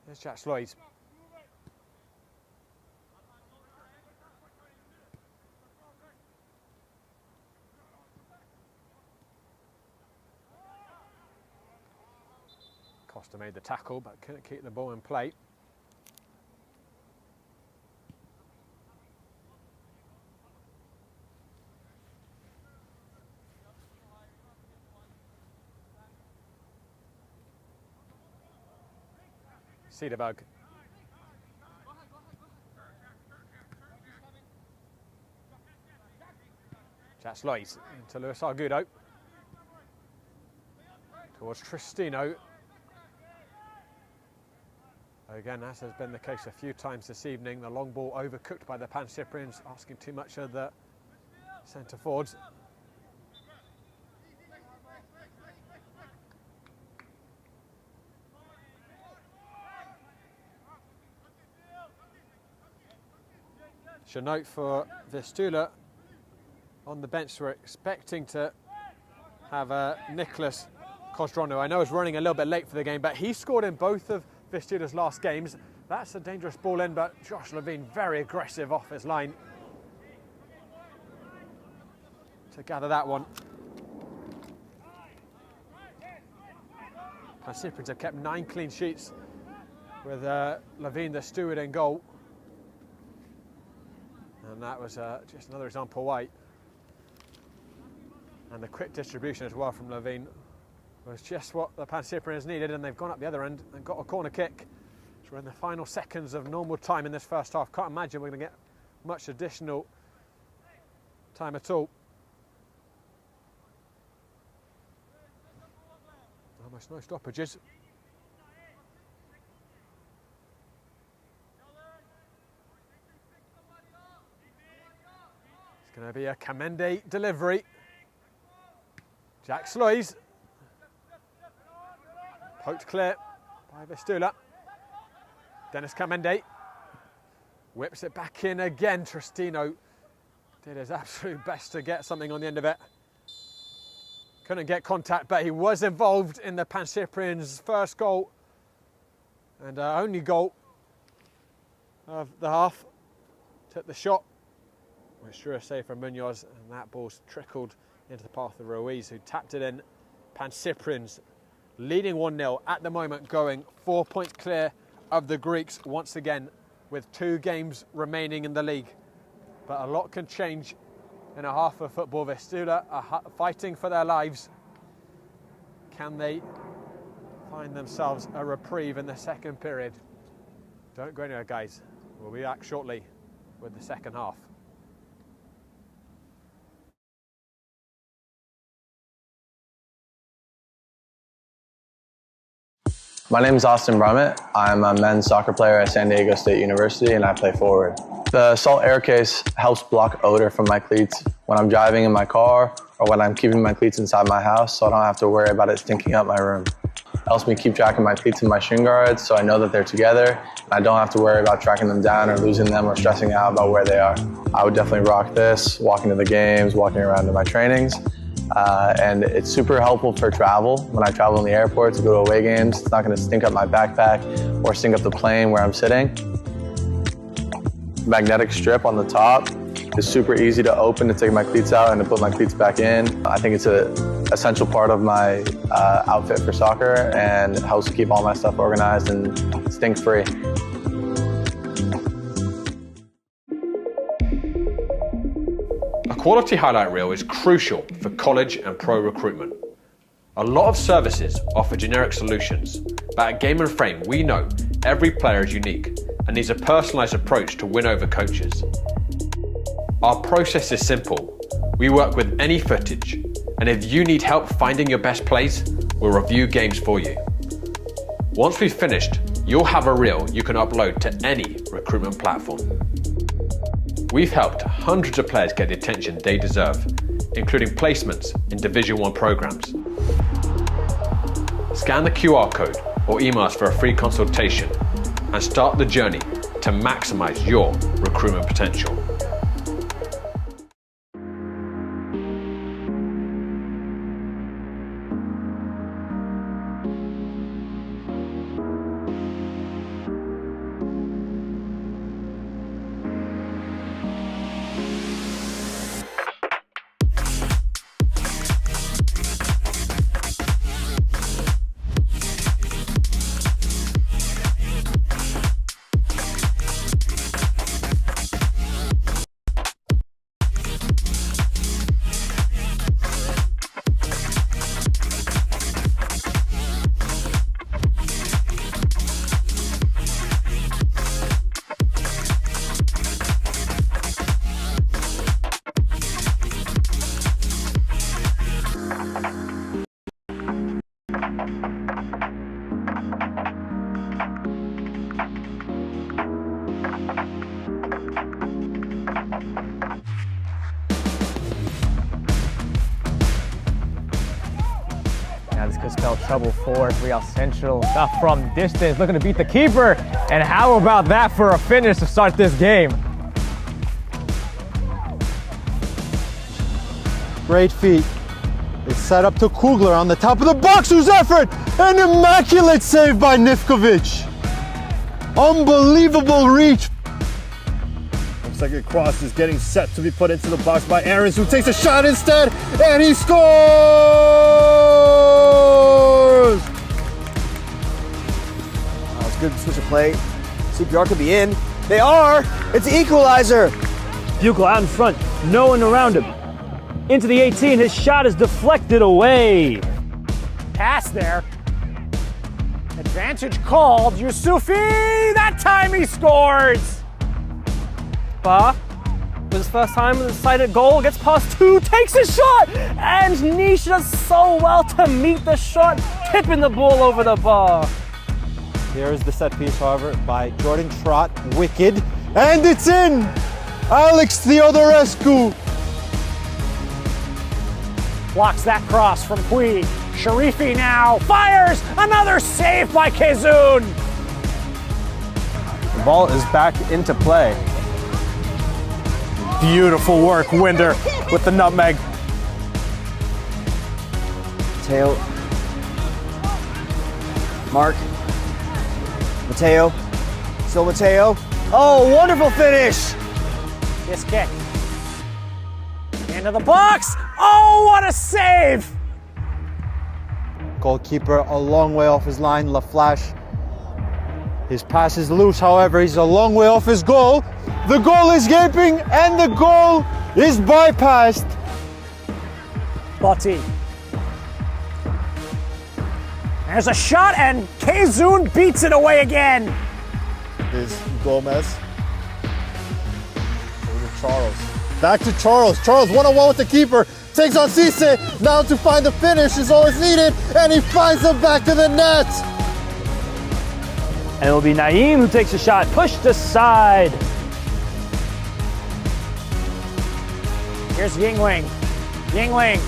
Speaker 4: There's Jack Sloyd. Costa made the tackle but couldn't keep the ball in play. Cederberg. Jack Sloyd into Luis Argudo. Towards Tristino. Again, as has been the case a few times this evening, the long ball overcooked by the Pancyprians, asking too much of the centre forwards. Should note for Vistula on the bench, we're expecting to have Nicholas Cosdron, I know is running a little bit late for the game, but he scored in both of Vistula's last games. That's a dangerous ball in, but Josh Levine very aggressive off his line to gather that one. Pancyprians have kept 9 clean sheets with Levine, the steward, in goal. And that was just another example why. And the quick distribution as well from Levine was just what the Pancyprians needed, and they've gone up the other end and got a corner kick. So we're in the final seconds of normal time in this first half. Can't imagine we're going to get much additional time at all. Almost no stoppages. Going to be a Kamende delivery. Jack Sloys. Poked clear by Vistula. Dennis Kamende. Whips it back in again. Tristino did his absolute best to get something on the end of it. Couldn't get contact, but he was involved in the Pancyprian's first goal and only goal of the half. Took the shot, which drew a save from Munoz, and that ball's trickled into the path of Ruiz, who tapped it in. Pancyprians leading 1-0 at the moment, going 4 points clear of the Greeks once again, with 2 games remaining in the league. But a lot can change in a half of football. Vistula are fighting for their lives. Can they find themselves a reprieve in the second period? Don't go anywhere, guys. We'll be back shortly with the second half.
Speaker 5: My name is Austin Brummett. I'm a men's soccer player at San Diego State University, and I play forward. The Salt Air Case helps block odor from my cleats when I'm driving in my car or when I'm keeping my cleats inside my house, so I don't have to worry about it stinking up my room. It helps me keep track of my cleats and my shin guards, so I know that they're together, and I don't have to worry about tracking them down or losing them or stressing out about where they are. I would definitely rock this, walking to the games, walking around to my trainings. And it's super helpful for travel. When I travel in the airport to go to away games, it's not going to stink up my backpack or stink up the plane where I'm sitting. Magnetic strip on the top is super easy to open to take my cleats out and to put my cleats back in. I think it's an essential part of my outfit for soccer, and it helps keep all my stuff organized and stink-free.
Speaker 4: A quality highlight reel is crucial for college and pro recruitment. A lot of services offer generic solutions, but at Game & Frame we know every player is unique and needs a personalised approach to win over coaches. Our process is simple. We work with any footage, and if you need help finding your best plays, we'll review games for you. Once we've finished, you'll have a reel you can upload to any recruitment platform. We've helped hundreds of players get the attention they deserve, including placements in Division 1 programs. Scan the QR code or email us for a free consultation and start the journey to maximize your recruitment potential.
Speaker 2: Now this could spell trouble for Real Central. Not from distance, looking to beat the keeper. And how about that for a finish to start this game?
Speaker 3: Great feet. It's set up to Kugler on the top of the box, whose effort! An immaculate save by Nivkovic. Unbelievable reach. Looks like a cross is getting set to be put into the box by Aarons, who takes a shot instead, and he scores!
Speaker 6: That was good switch of play. CPR could be in. They are! It's the equalizer!
Speaker 7: Buchel out in front, no one around him. Into the 18, his shot is deflected away.
Speaker 2: Pass there. Advantage called. Yusufi! That time he scores!
Speaker 7: Ba, with his first time with a sighted goal, gets past two, takes a shot! And Nish does so well to meet the shot, tipping the ball over the bar.
Speaker 3: Here is the set piece, however, by Jordan Trott. Wicked. And it's in! Alex Theodorescu
Speaker 7: blocks that cross from Kui. Sharifi now fires, another save by Kazun.
Speaker 8: The ball is back into play. Beautiful work, Winder with the nutmeg.
Speaker 6: Mateo. Mark. Mateo. Still Mateo. Oh, wonderful finish!
Speaker 7: This kick. Into the box. Oh, what a save!
Speaker 3: Goalkeeper a long way off his line, LaFlash. His pass is loose, however, he's a long way off his goal. The goal is gaping and the goal is bypassed.
Speaker 7: Botti. There's a shot and Kazun beats it away again.
Speaker 3: Is Gomez. Over to Charles. Back to Charles. Charles one-on-one with the keeper. Takes on Cisse. Now to find the finish is all it's needed. And he finds them back to the net.
Speaker 7: And it'll be Naeem who takes a shot, pushed aside. Here's Yingling. Yingling.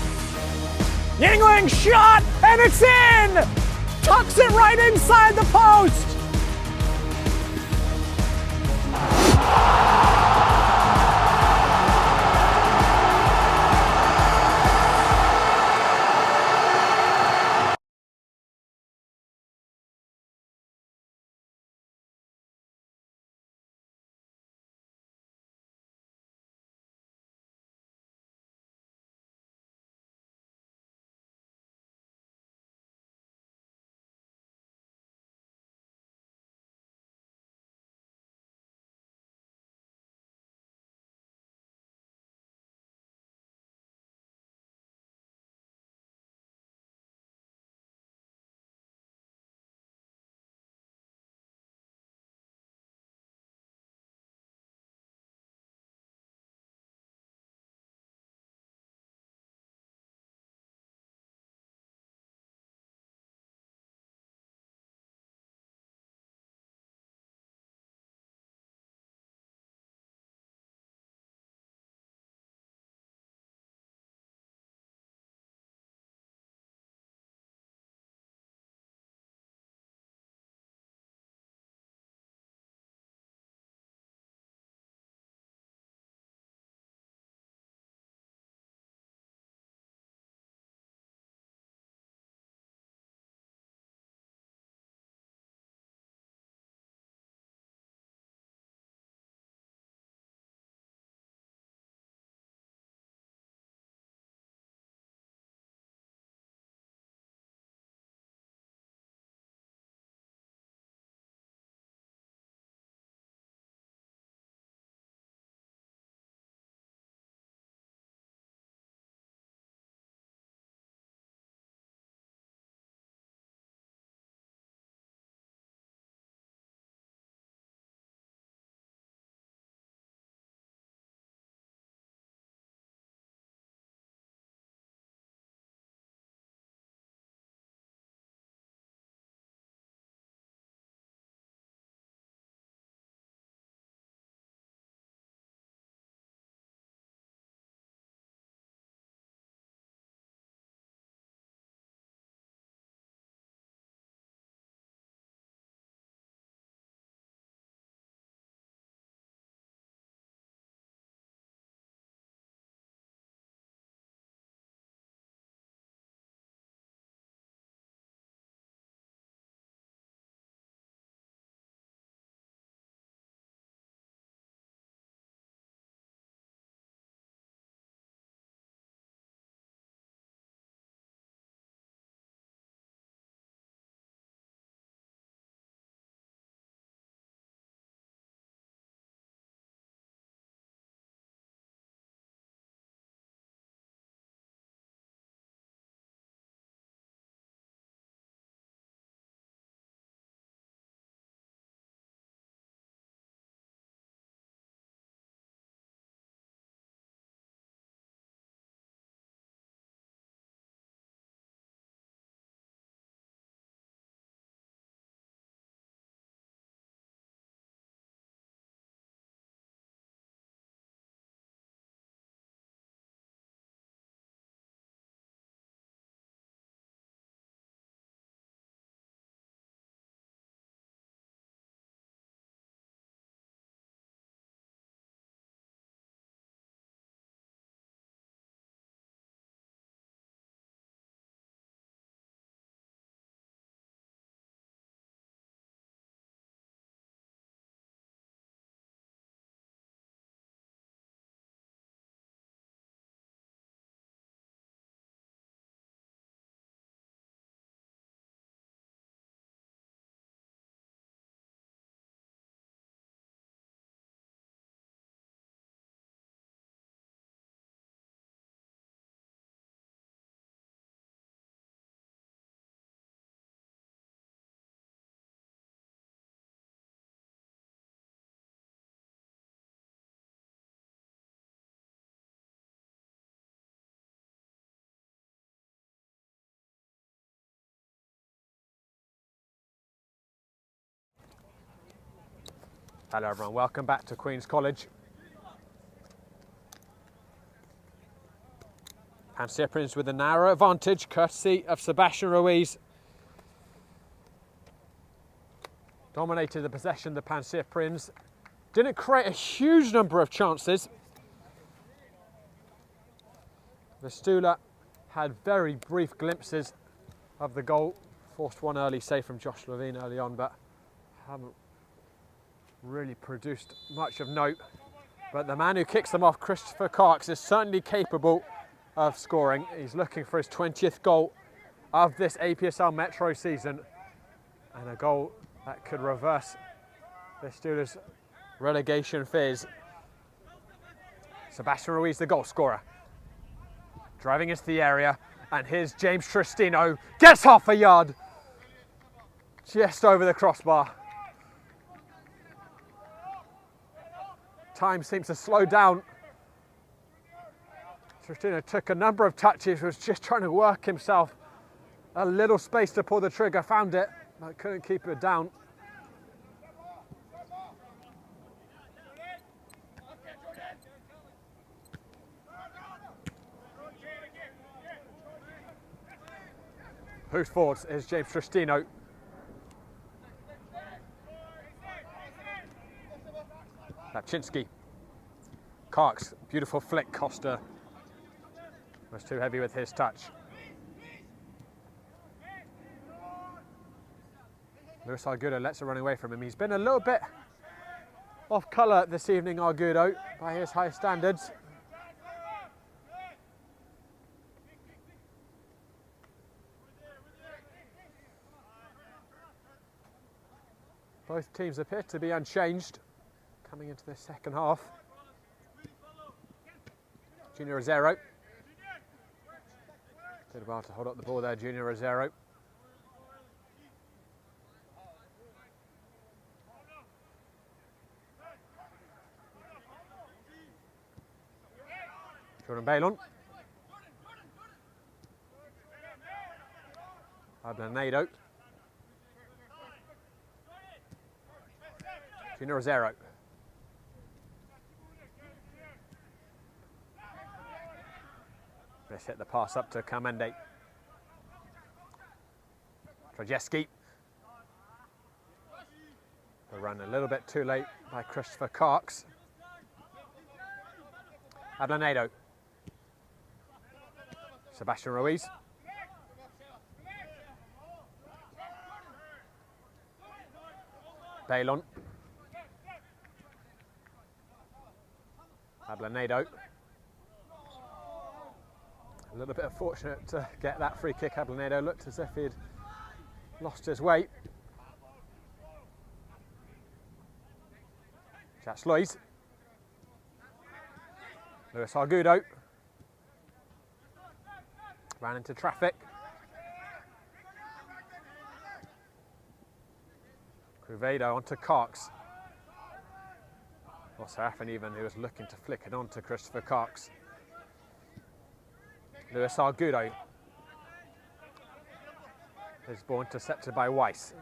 Speaker 7: Yingling shot, and it's in! Tucks it right inside the post!
Speaker 4: Hello everyone, welcome back to Queen's College. Pancyprians with a narrow advantage, courtesy of Sebastian Ruiz. Dominated the possession, the Pancyprians. Didn't create a huge number of chances. Vistula had very brief glimpses of the goal. Forced one early save from Josh Levine early on, but haven't really produced much of note. But the man who kicks them off, Christopher Cox, is certainly capable of scoring. He's looking for his 20th goal of this APSL Metro season, and a goal that could reverse Vistula's relegation fears. Sebastian Ruiz, the goal scorer, driving into the area, and here's James Tristino, gets half a yard, just over the crossbar. Time seems to slow down. Tristino took a number of touches, was just trying to work himself a little space to pull the trigger, found it, but couldn't keep it down. Who's forwards is James Tristino. Lapczynski. Cox, beautiful flick. Costa was too heavy with his touch. Luis Argudo lets it run away from him. He's been a little bit off colour this evening, Argudo, by his high standards. Both teams appear to be unchanged coming into the second half. Junior Rosero. Did well to hold up the ball there, Junior Rosero. Jordan Bailon. Ablanado. Junior Rosero. Let's hit the pass up to Kamende. Trajeski. The run a little bit too late by Christopher Cox. Ablanado. Sebastian Ruiz. Bailon. Ablanado. A little bit unfortunate to get that free kick. Ablanado looked as if he'd lost his weight. Jacques Lois. Luis Argudo. Ran into traffic. Cruvedo onto Cox. Or Serafin even, who was looking to flick it on to Christopher Cox. Luis Argudo. His ball intercepted by Weiss.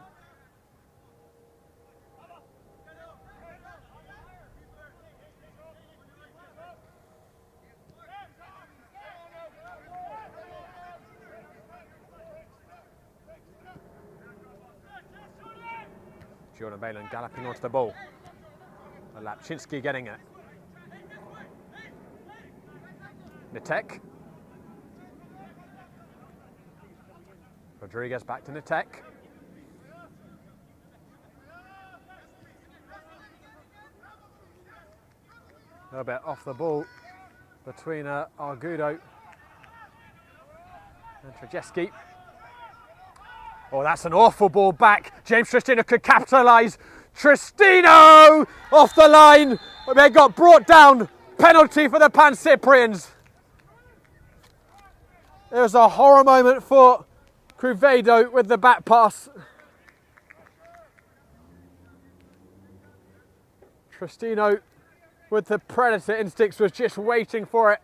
Speaker 4: Jordan Bailon galloping onto the ball. Lapczynski getting it. Nitek. Rodriguez back to Nitek. A little bit off the ball between Argudo and Trajeski. Oh, that's an awful ball back. James Tristino could capitalise. Tristino off the line. They got brought down. Penalty for the Pancyprians. It was a horror moment for Cruvedo with the back pass. Tristino with the predator instincts was just waiting for it.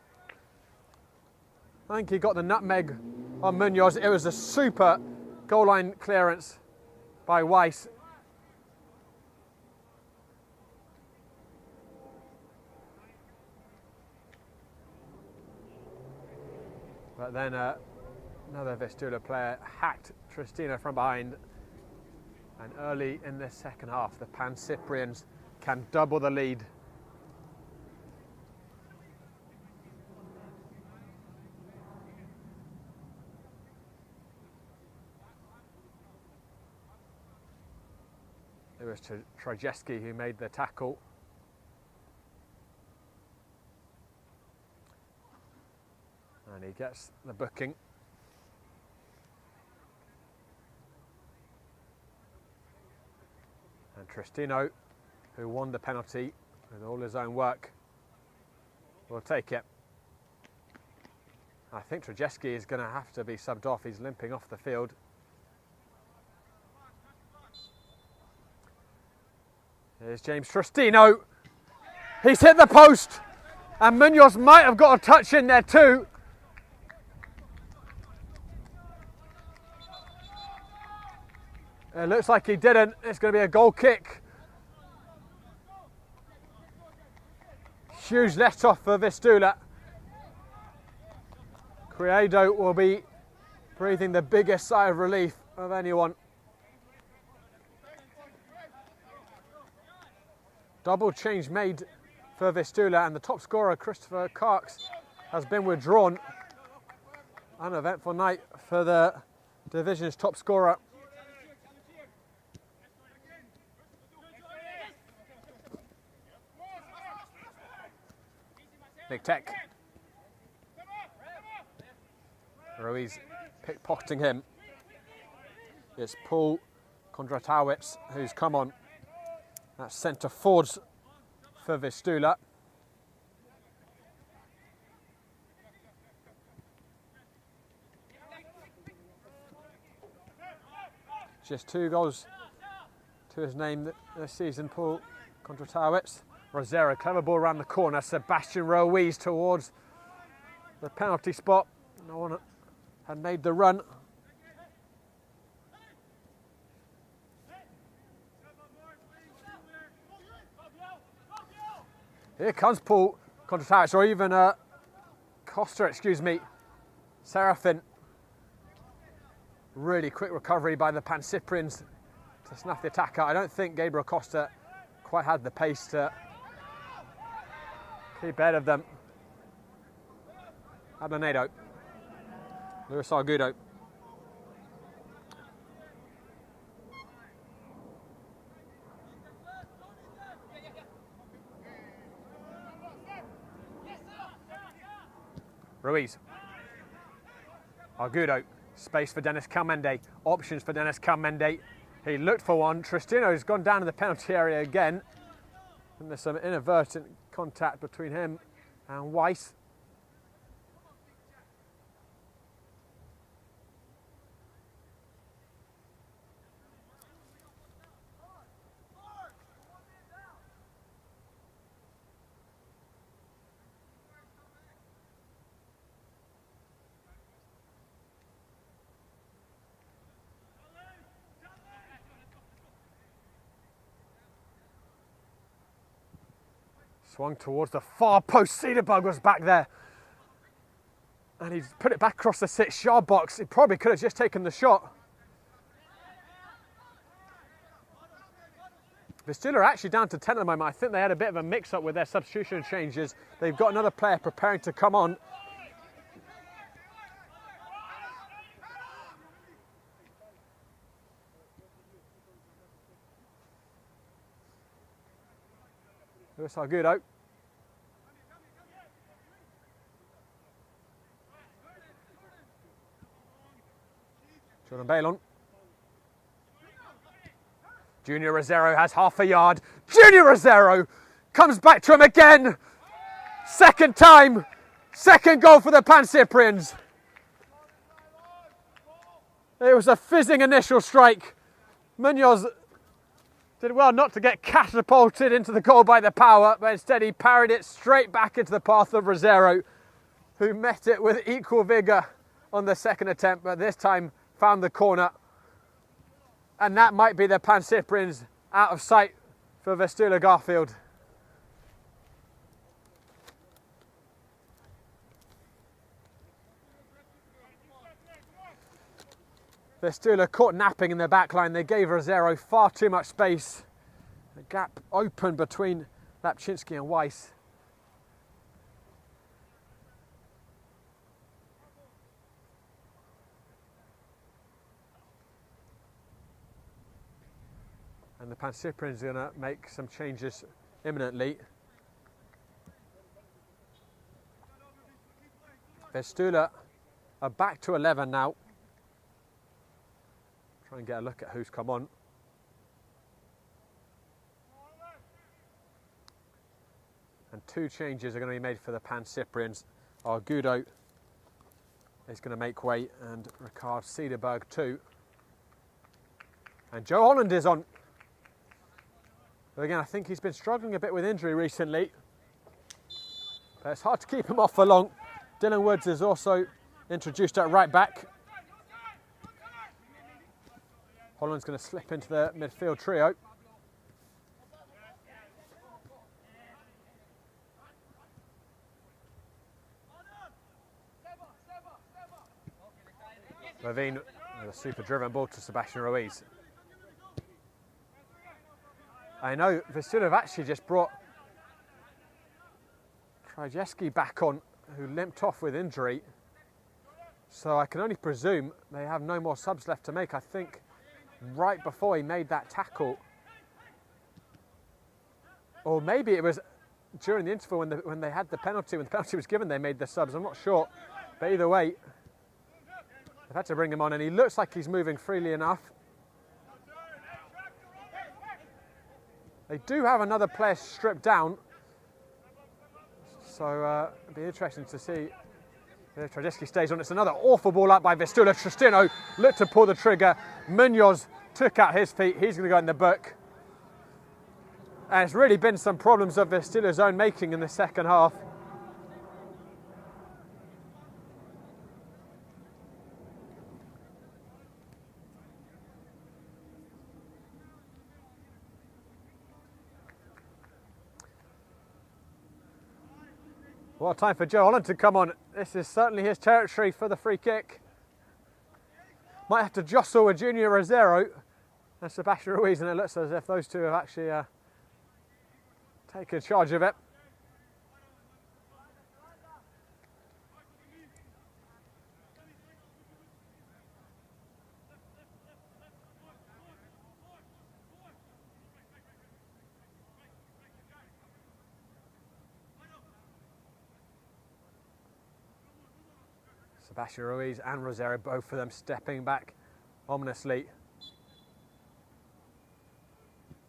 Speaker 4: I think he got the nutmeg on Munoz. It was a super goal line clearance by Weiss. But then another Vistula player hacked Tristino from behind. And early in the second half, the Pancyprians can double the lead. It was Trojewski who made the tackle. And he gets the booking. And Tristino, who won the penalty with all his own work, will take it. I think Trojewski is going to have to be subbed off. He's limping off the field. Here's James Tristino. He's hit the post. And Munoz might have got a touch in there too. It looks like he didn't. It's going to be a goal kick. Huge let off for Vistula. Criado will be breathing the biggest sigh of relief of anyone. Double change made for Vistula, and the top scorer, Christopher Karks, has been withdrawn. Uneventful night for the division's top scorer. Big Tech. Ruiz pickpocketing him. It's Paul Kondratowicz who's come on. That's centre forwards for Vistula. Just 2 goals to his name this season, Paul Kondratowicz. Rosero, clever ball around the corner. Sebastian Ruiz towards the penalty spot. No one had made the run. Here comes Paul Kondratowicz, or even Costa, excuse me. Serafin. Really quick recovery by the Pancyprians to snuff the attack out. I don't think Gabriel Costa quite had the pace to keep ahead of them. Ablanedo. Luis Argudo. Ruiz. Argudo. Space for Dennis Calmende. Options for Dennis Calmende. He looked for one. Tristino's gone down in the penalty area again. And there's some inadvertent contact between him and Weiss. Swung towards the far post. Cederberg was back there. And he's put it back across the 6-yard box. He probably could have just taken the shot. Vistula are actually down to 10 at the moment. I think they had a bit of a mix-up with their substitution changes. They've got another player preparing to come on. Luis Argudo. Jordan Bailon. Junior Rosero has half a yard. Junior Rosero comes back to him again. Second time. Second goal for the Pancyprians. It was a fizzing initial strike. Munoz did well not to get catapulted into the goal by the power, but instead he parried it straight back into the path of Rosero, who met it with equal vigour on the second attempt, but this time found the corner. And that might be the Pancyprians out of sight for Vistula Garfield. Vistula caught napping in their back line. They gave Rosero far too much space. The gap open between Lapczynski and Weiss. And the Pancyprians are going to make some changes imminently. Vistula are back to 11 now. Try and get a look at who's come on. And 2 changes are going to be made for the Pancyprians. Argudo is going to make way, and Ricard Cederberg too. And Joe Holland is on. But again, I think he's been struggling a bit with injury recently. But it's hard to keep him off for long. Dylan Woods is also introduced at right back. Holland's going to slip into the midfield trio. Levine with a super driven ball to Sebastian Ruiz. I know Vistula have actually just brought Krajewski back on, who limped off with injury. So I can only presume they have no more subs left to make. I think right before he made that tackle, or maybe it was during the interval when they had the penalty, when the penalty was given, they made the subs. I'm not sure, but either way, they've had to bring him on, and he looks like he's moving freely enough. They do have another player stripped down, so it'll be interesting to see if Krajewski stays on. It's another awful ball up by Vistula. Tristino looked to pull the trigger. Munoz took out his feet. He's going to go in the book. And it's really been some problems of Vistula's own making in the second half. Well, time for Joe Holland to come on. This is certainly his territory for the free kick. Might have to jostle with Junior Rosero and Sebastian Ruiz, and it looks as if those two have actually taken charge of it. Sebastian Ruiz and Rosero, both of them stepping back ominously.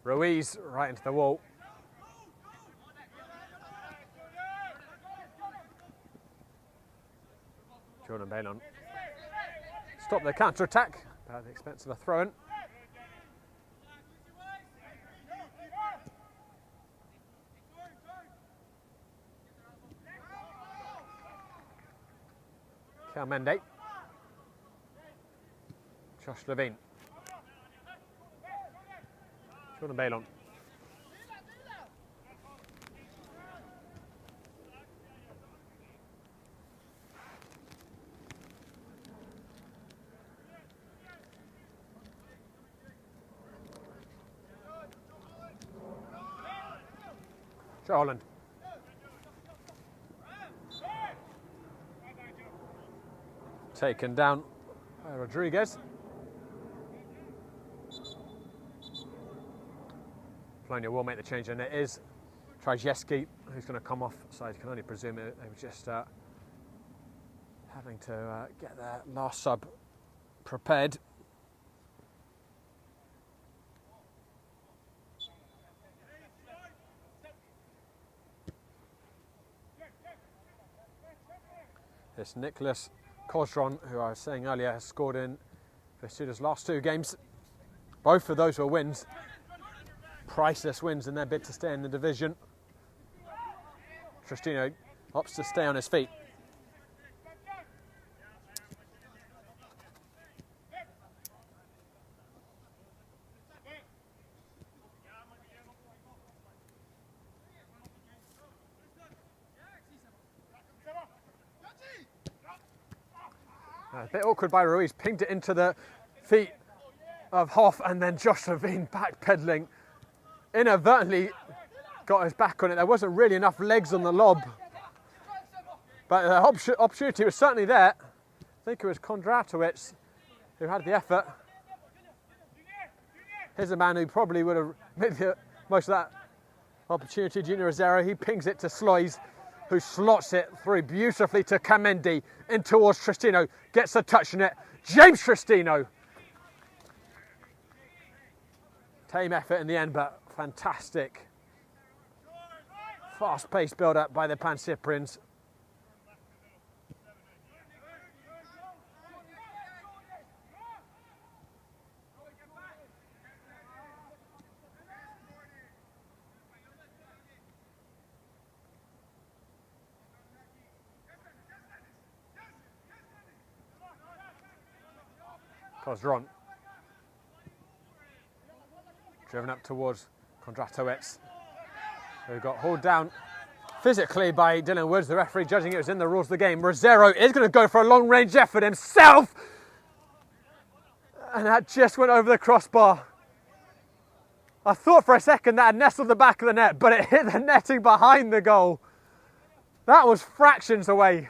Speaker 4: Ruiz right into the wall. Jordan Balon stop the counter-attack at the expense of a throw-in. Cal Mende. Josh Levine. Jordan Balon. Joe Holland. Taken down by Rodriguez. Polonia will make the change, and it is Krajewski who's going to come off, so I can only presume they were just having to get their last sub prepared. It's Nicholas Kozron, who I was saying earlier, has scored in Vistula's last 2 games. Both of those were wins. Priceless wins in their bid to stay in the division. Tristino opts to stay on his feet. A bit awkward by Ruiz, pinged it into the feet of Hoff, and then Josh Levine backpedaling. Inadvertently got his back on it. There wasn't really enough legs on the lob, but the opportunity was certainly there. I think it was Kondratowicz who had the effort. Here's a man who probably would have made the most of that opportunity, Junior Rosero. He pings it to Sloyes, who slots it through beautifully to Kamendi, in towards Tristino, gets a touch on it. James Tristino. Tame effort in the end, but fantastic. Fast-paced build-up by the Pancyprians. Kozron. Driven up towards Kondratowicz, who got hauled down physically by Dylan Woods. The referee judging it was in the rules of the game. Rosero is going to go for a long-range effort himself. And that just went over the crossbar. I thought for a second that had nestled the back of the net, but it hit the netting behind the goal. That was fractions away.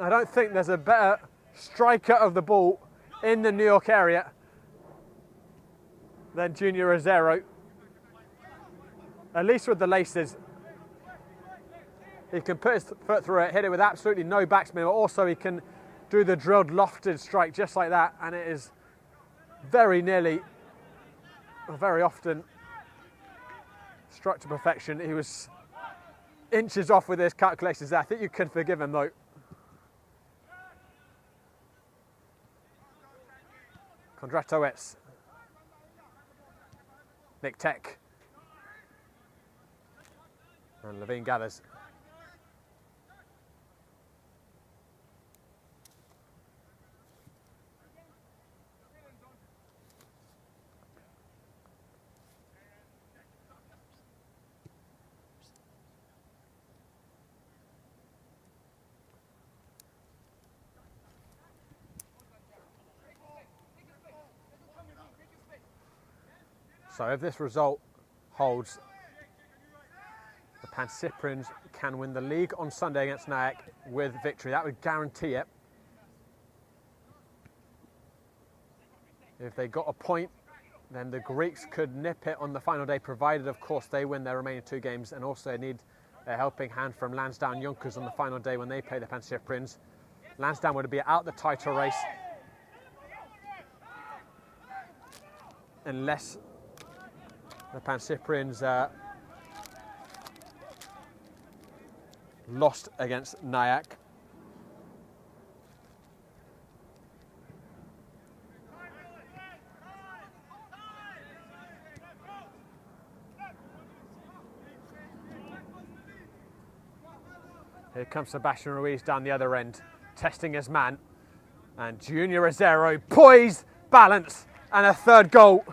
Speaker 4: I don't think there's a better striker of the ball in the New York area than Junior Rosero. At least with the laces. He can put his foot through it, hit it with absolutely no backspin, but also he can do the drilled lofted strike just like that, and it is very nearly, or very often, struck to perfection. He was inches off with his calculations there. I think you can forgive him though. Kondratowicz, Nick Tech, and Levine gathers. So if this result holds, the Pancyprians can win the league on Sunday against Nyack with victory. That would guarantee it. If they got a point, then the Greeks could nip it on the final day, provided, of course, they win their remaining 2 games, and also need a helping hand from Lansdowne Junkers on the final day when they play the Pancyprians. Lansdowne would be out the title race unless the Pancyprians lost against Nyack. Here comes Sebastian Ruiz down the other end, testing his man. And Junior Rosero, poise, balance, and a 3rd goal.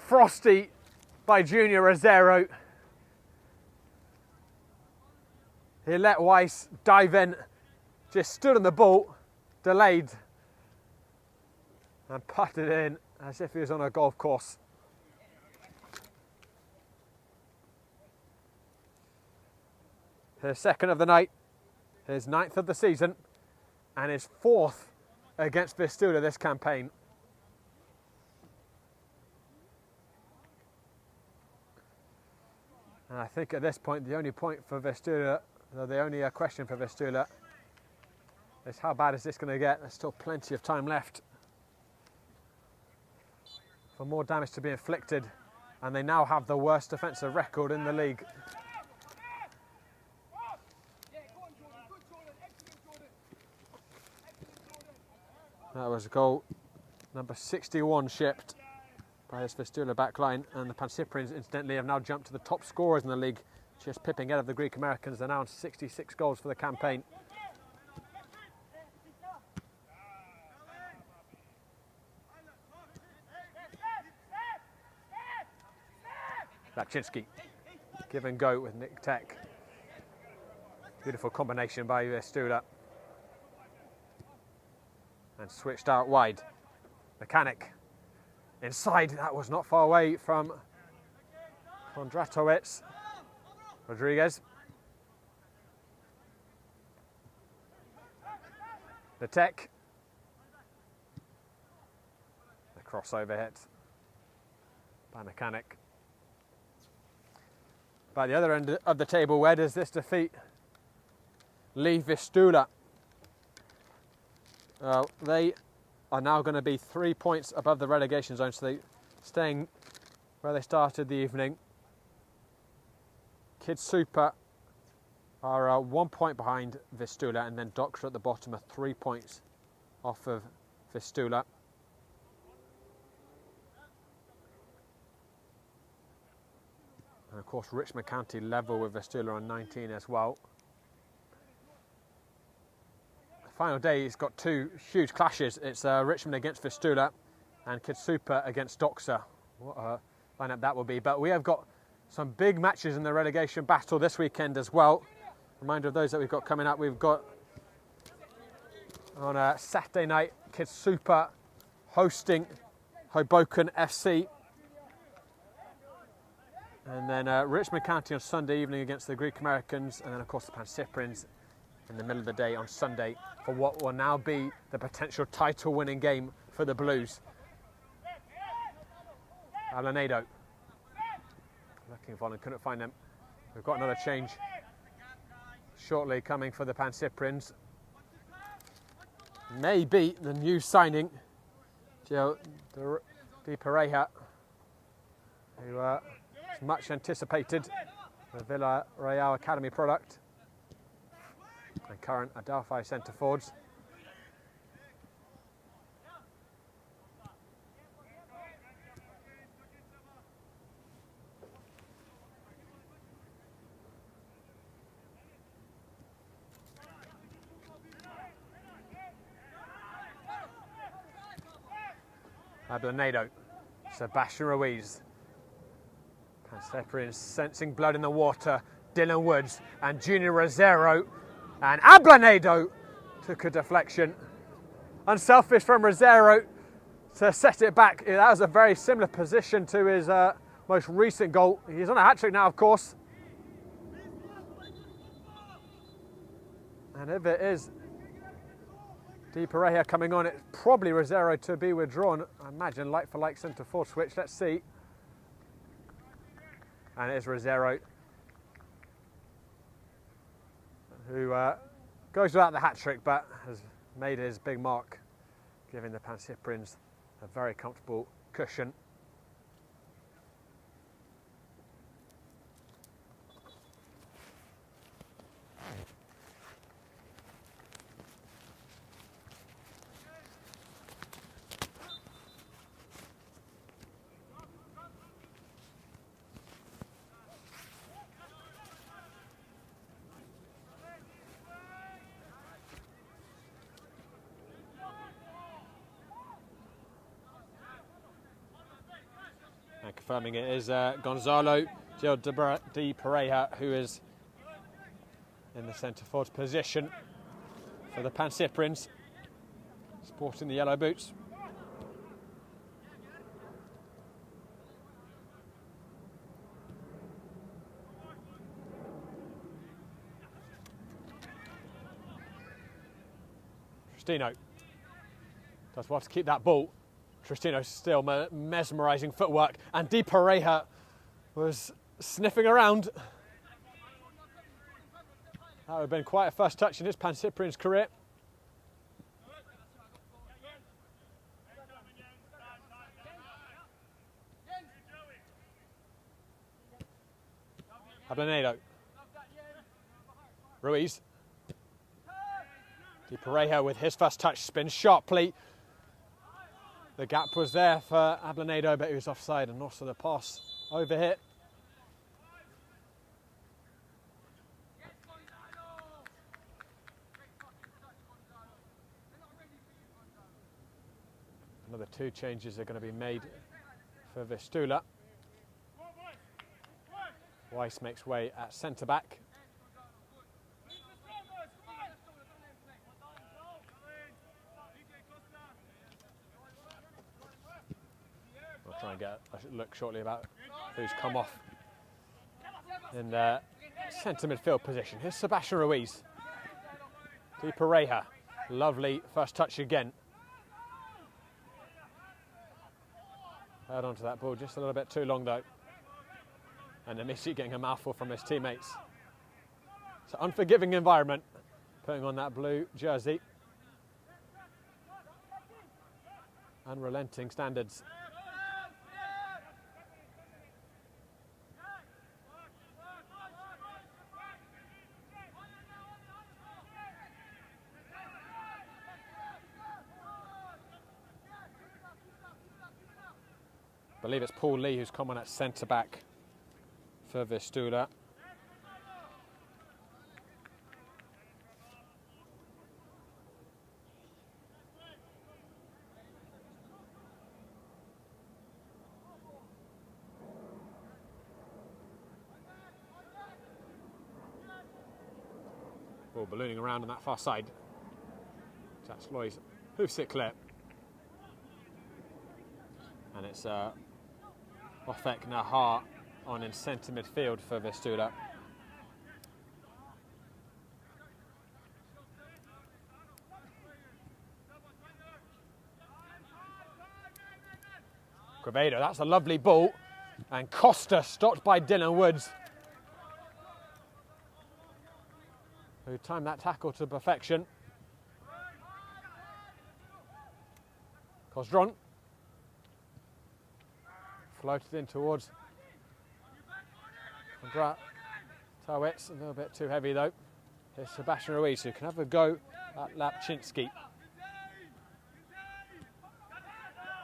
Speaker 4: Frosty by Junior Rosero. He let Weiss dive in, just stood on the ball, delayed, and putted it in as if he was on a golf course. His 2nd of the night, his 9th of the season, and his 4th against Vistula this campaign. And I think at this point, the only point for Vistula, the only question for Vistula is how bad is this going to get? There's still plenty of time left for more damage to be inflicted, and they now have the worst defensive record in the league. That was goal number 61 shipped by his Vistula backline, and the Pancyprians incidentally have now jumped to the top scorers in the league, just pipping ahead of the Greek Americans. They're now on 66 goals for the campaign. Laczynski. Give and go with Nick Tech. Beautiful combination by Vistula. And switched out wide. Mechanic. Inside, that was not far away from Kondratowicz. Rodriguez. The Tech. The crossover hit by Mechanic. By the other end of the table, where does this defeat leave Vistula? They are now going to be 3 points above the relegation zone, so they staying where they started the evening. Kids Super are 1 point behind Vistula, and then Doctor at the bottom are 3 points off of Vistula. And of course Richmond County level with Vistula on 19 as well. The final day has got two huge clashes. It's Richmond against Vistula and Kids Super against Doxa. What a lineup that will be. But we have got some big matches in the relegation battle this weekend as well. Reminder of those that we've got coming up. We've got on a Saturday night Kids Super hosting Hoboken FC. And then Richmond County on Sunday evening against the Greek Americans, and then of course the Pancyprians in the middle of the day on Sunday for what will now be the potential title winning game for the Blues. Alanado looking for them, couldn't find them. We've got another change shortly coming for the Pancyprians. Maybe the new signing, Joe Di Pareja, who is much anticipated, the Villarreal Academy product, and current Adelphi centre forwards. Ablanado, Sebastian Ruiz. Pancyprian sensing blood in the water. Dylan Woods and Junior Rosero, and Ablanado took a deflection. Unselfish from Rosero to set it back. That was a very similar position to his most recent goal. He's on a hat-trick now, of course. And if it is Di Pareja coming on, it's probably Rosero to be withdrawn. I imagine like-for-like centre-forward switch. Let's see. And it is Rosero who goes without the hat-trick, but has made his big mark, giving the Pancyprians a very comfortable cushion. And confirming it is Gonzalo Gil Di Pareja, who is in the centre forward position for the Pancyprians, sporting the yellow boots. Tristino does well to keep that ball. Tristino still mesmerising footwork, and Di Pareja was sniffing around. That would have been quite a first touch in his Pancyprian's career. Ablanado. Ruiz. Di Pareja with his first touch spins sharply. The gap was there for Ablanado, but he was offside, and also the pass over hit. Another two changes are going to be made for Vistula. Weiss makes way at centre-back. I'll try and get a look shortly about who's come off in the centre midfield position. Here's Sebastian Ruiz. Di Pareja. Lovely first touch again. Held onto that ball just a little bit too long though. And Amici getting a mouthful from his teammates. It's an unforgiving environment, putting on that blue jersey. Unrelenting standards. I believe it's Paul Lee who's come on at centre-back for Vistula. Ball ballooning around on that far side. That's Lois Hoofsicler. And it's Ofek Nahar on in centre midfield for Vistula. Quevedo, that's a lovely ball. And Costa stopped by Dylan Woods, who timed that tackle to perfection. Cosdron. Floated in towards Andra Towitz, a little bit too heavy though. Here's Sebastian Ruiz who can have a go at Lapczynski.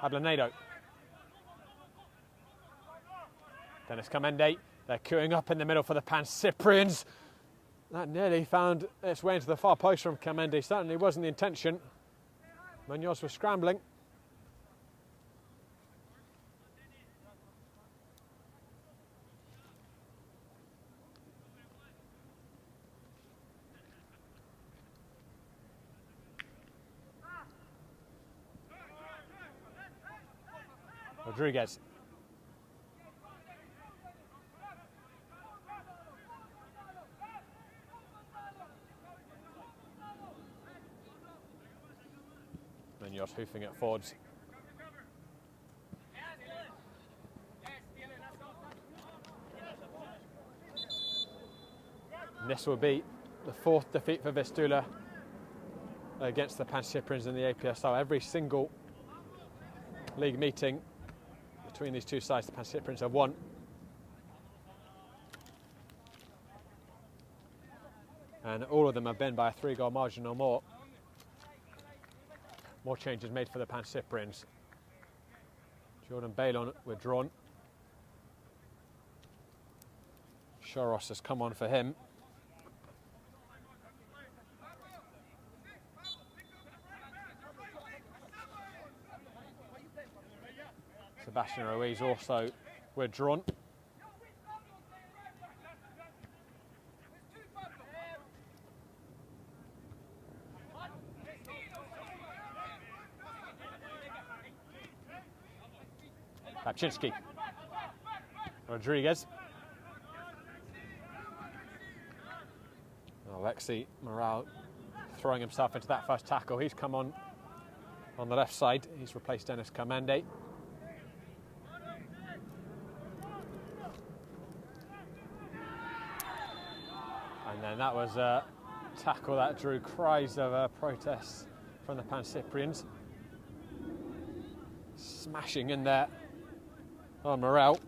Speaker 4: Ablanedo. Dennis Kamende, they're queuing up in the middle for the Pancyprians. That nearly found its way into the far post from Kamende, certainly wasn't the intention. Munoz was scrambling. Rodriguez. Munoz hoofing it forwards. And this will be the fourth defeat for Vistula against the Pancyprians in the APSL. Every single league meeting between these two sides, the Pancyprians have won. And all of them have been by a 3-goal margin or more. More changes made for the Pancyprians. Jordan Bailon withdrawn. Shoros has come on for him. Sebastian Ruiz also withdrawn. Lapczynski. Rodriguez. Alexei Morale throwing himself into that first tackle. He's come on the left side. He's replaced Dennis Kamende. And then that was a tackle that drew cries of protest from the Pancyprians. Smashing in there on Morel.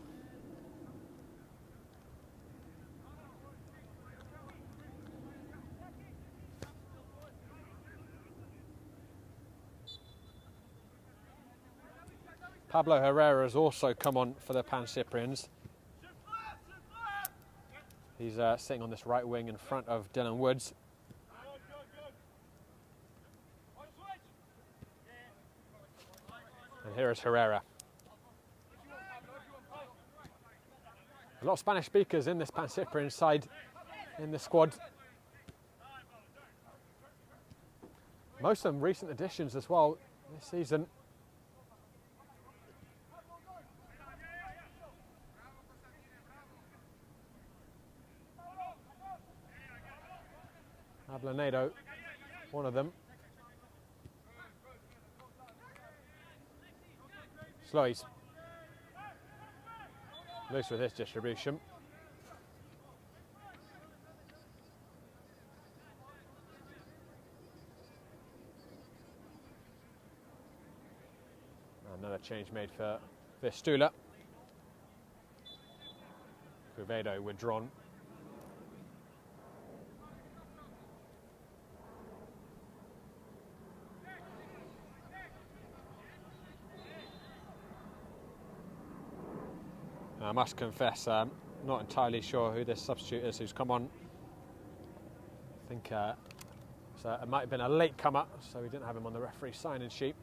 Speaker 4: Pablo Herrera has also come on for the Pancyprians. He's sitting on this right wing in front of Dylan Woods. And here is Herrera. A lot of Spanish speakers in this Pancyprian side in the squad. Most of them recent additions as well this season. Ablanedo, one of them. Slois. Loose with his distribution. Another change made for Vistula. Cuvedo withdrawn. I must confess, I'm not entirely sure who this substitute is who's come on. I think it might have been a late comer, so we didn't have him on the referee sign-in sheet.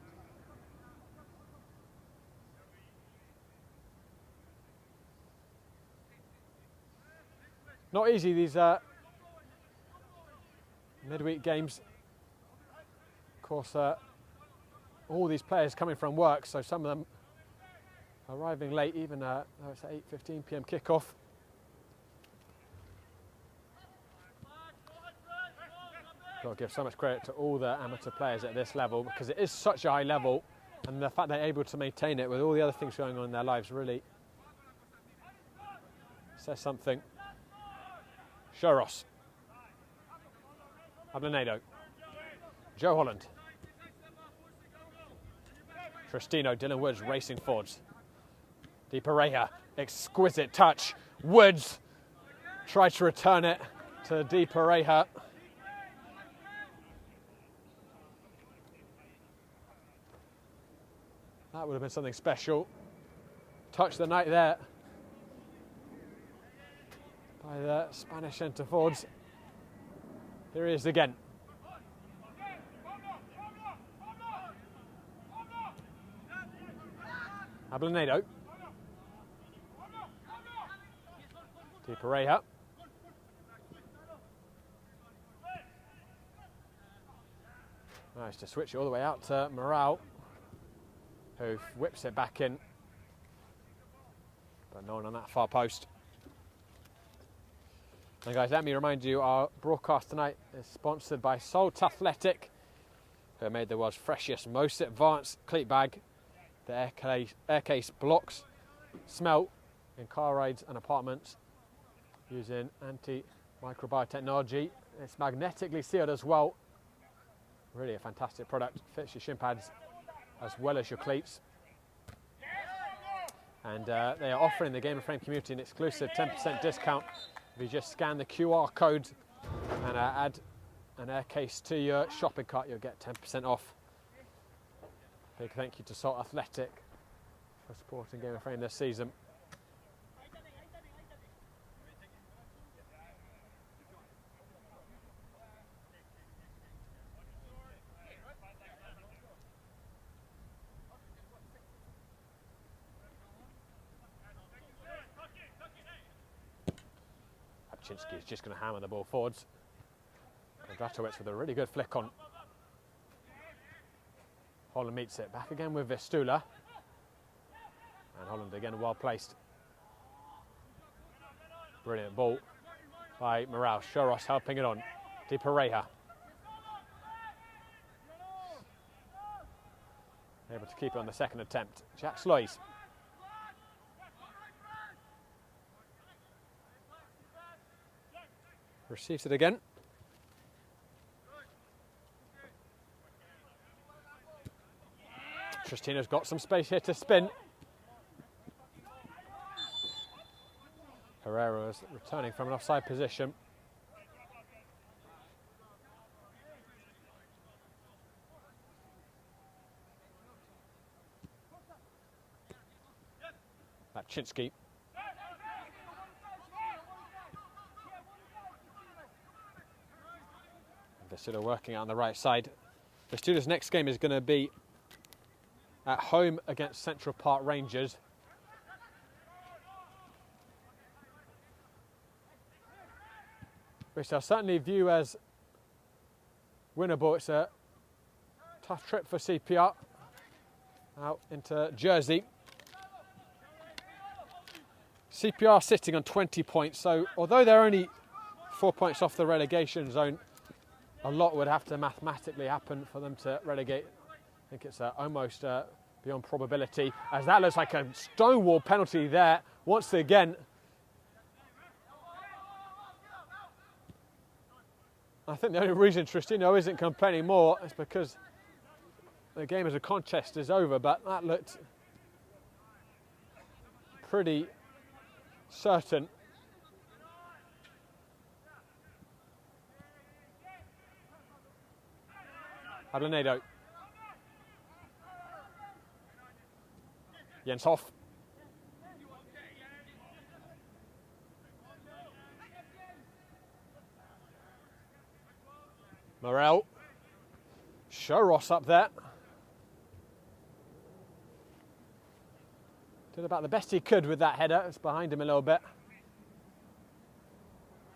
Speaker 4: Not easy, these midweek games. Of course, all these players coming from work, so some of them arriving late, even though it's an 8:15 p.m. kickoff. Got to give so much credit to all the amateur players at this level, because it is such a high level, and the fact they're able to maintain it with all the other things going on in their lives really says something. Choros. Ablanedo. Joe Holland. Tristino, Dylan Woods racing forwards. Di Pereira, exquisite touch. Woods tried to return it to Di Pereira. That would have been something special. Touch the night there by the Spanish centre forwards. Here he is again. Ablanedo. Di Pereira. Nice to switch it all the way out to Morale, who whips it back in. But no one on that far post. And guys, let me remind you, our broadcast tonight is sponsored by Salt Athletic, who made the world's freshest, most advanced cleat bag. The air case blocks smell in car rides and apartments using anti-microbial technology. It's magnetically sealed as well. Really a fantastic product. Fits your shin pads as well as your cleats. And they are offering the Game of Frame community an exclusive 10% discount. If you just scan the QR code and add an air case to your shopping cart, you'll get 10% off. Big thank you to Salt Athletic for supporting Game of Frame this season. Chinsky is just going to hammer the ball forwards. Dratowicz with a really good flick on. Holland meets it. Back again with Vistula. And Holland again well placed. Brilliant ball by Morale. Choros helping it on. Di Pereira. Able to keep it on the second attempt. Jack Slois. Receives it again. Tristino's got some space here to spin. Herrera is returning from an offside position. Chinsky. Vistula working on the right side. Vistula's next game is going to be at home against Central Park Rangers. which I certainly view as winnable. It's a tough trip for CPR out into Jersey. CPR sitting on 20 points, so although they're only 4 points off the relegation zone, a lot would have to mathematically happen for them to relegate. I think it's almost beyond probability, as that looks like a stonewall penalty there once again. I think the only reason Tristino isn't complaining more is because the game as a contest is over, but that looked pretty certain. Ablanedo. Jens Hoff. Morel. Shoros up there. Did about the best he could with that header. It's behind him a little bit.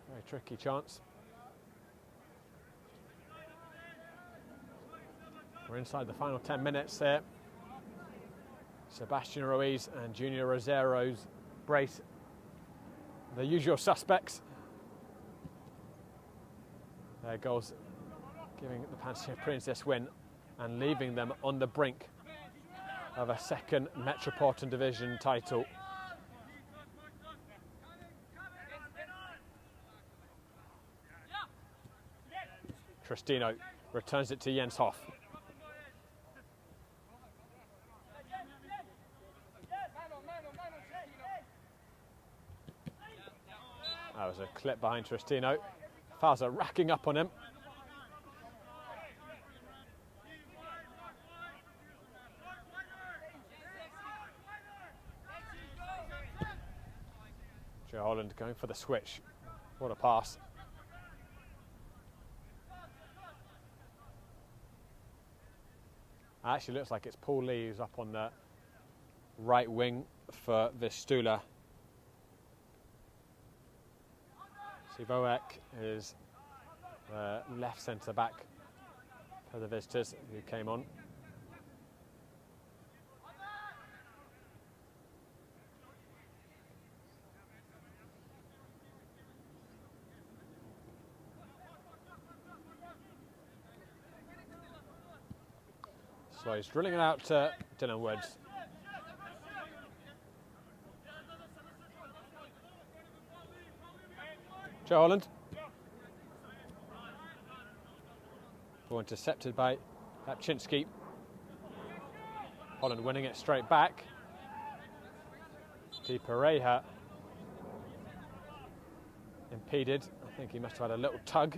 Speaker 4: Very tricky chance. We're inside the final 10 minutes here. Sebastian Ruiz and Junior Rosero's brace, the usual suspects. Their goals giving the Pancyprians this win and leaving them on the brink of a second Metropolitan Division title. Tristino returns it to Jens Hoff. That was a clip behind Tristino. Fouls are racking up on him. Joe Holland going for the switch. What a pass. Actually looks like it's Paul Lee who's up on the right wing for Vistula. Sivoek is the left centre back for the visitors who came on. So he's drilling it out to Dylan Woods. Joe Holland. Ball intercepted by Lapczynski. Holland winning it straight back. Di Pereira impeded. I think he must have had a little tug.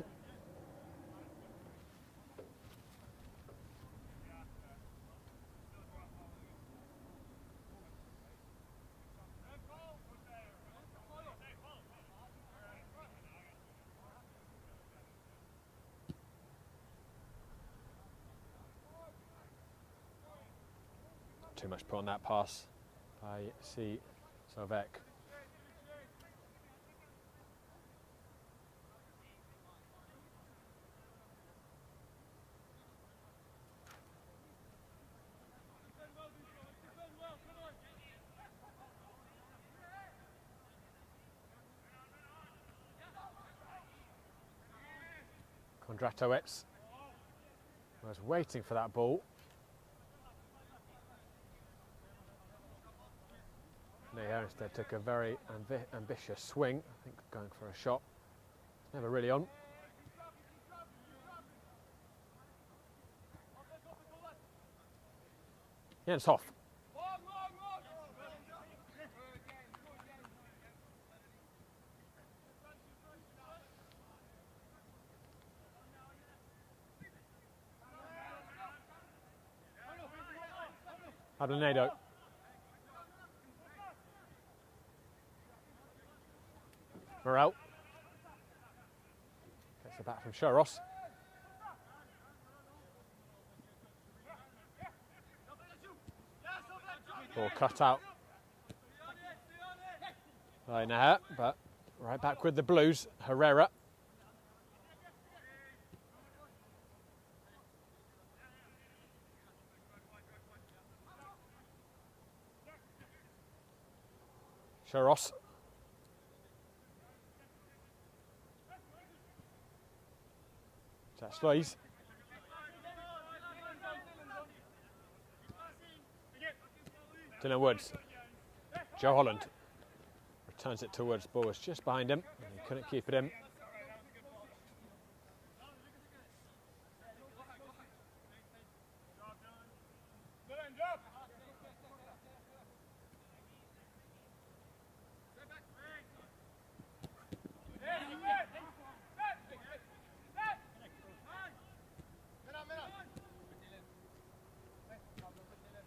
Speaker 4: Too much put on that pass by C. Sovek. Kondratowicz was waiting for that ball. Neher instead took a very ambitious swing, I think going for a shot. Never really on. Jens Hoff. Ablanedo. Morel. Gets the back from Shoros. Ball cut out by Neher, but right back with the Blues, Herrera. Sharos. Jack Sloys. Dylan Woods. Joe Holland returns it towards ball was just behind him and he couldn't keep it in.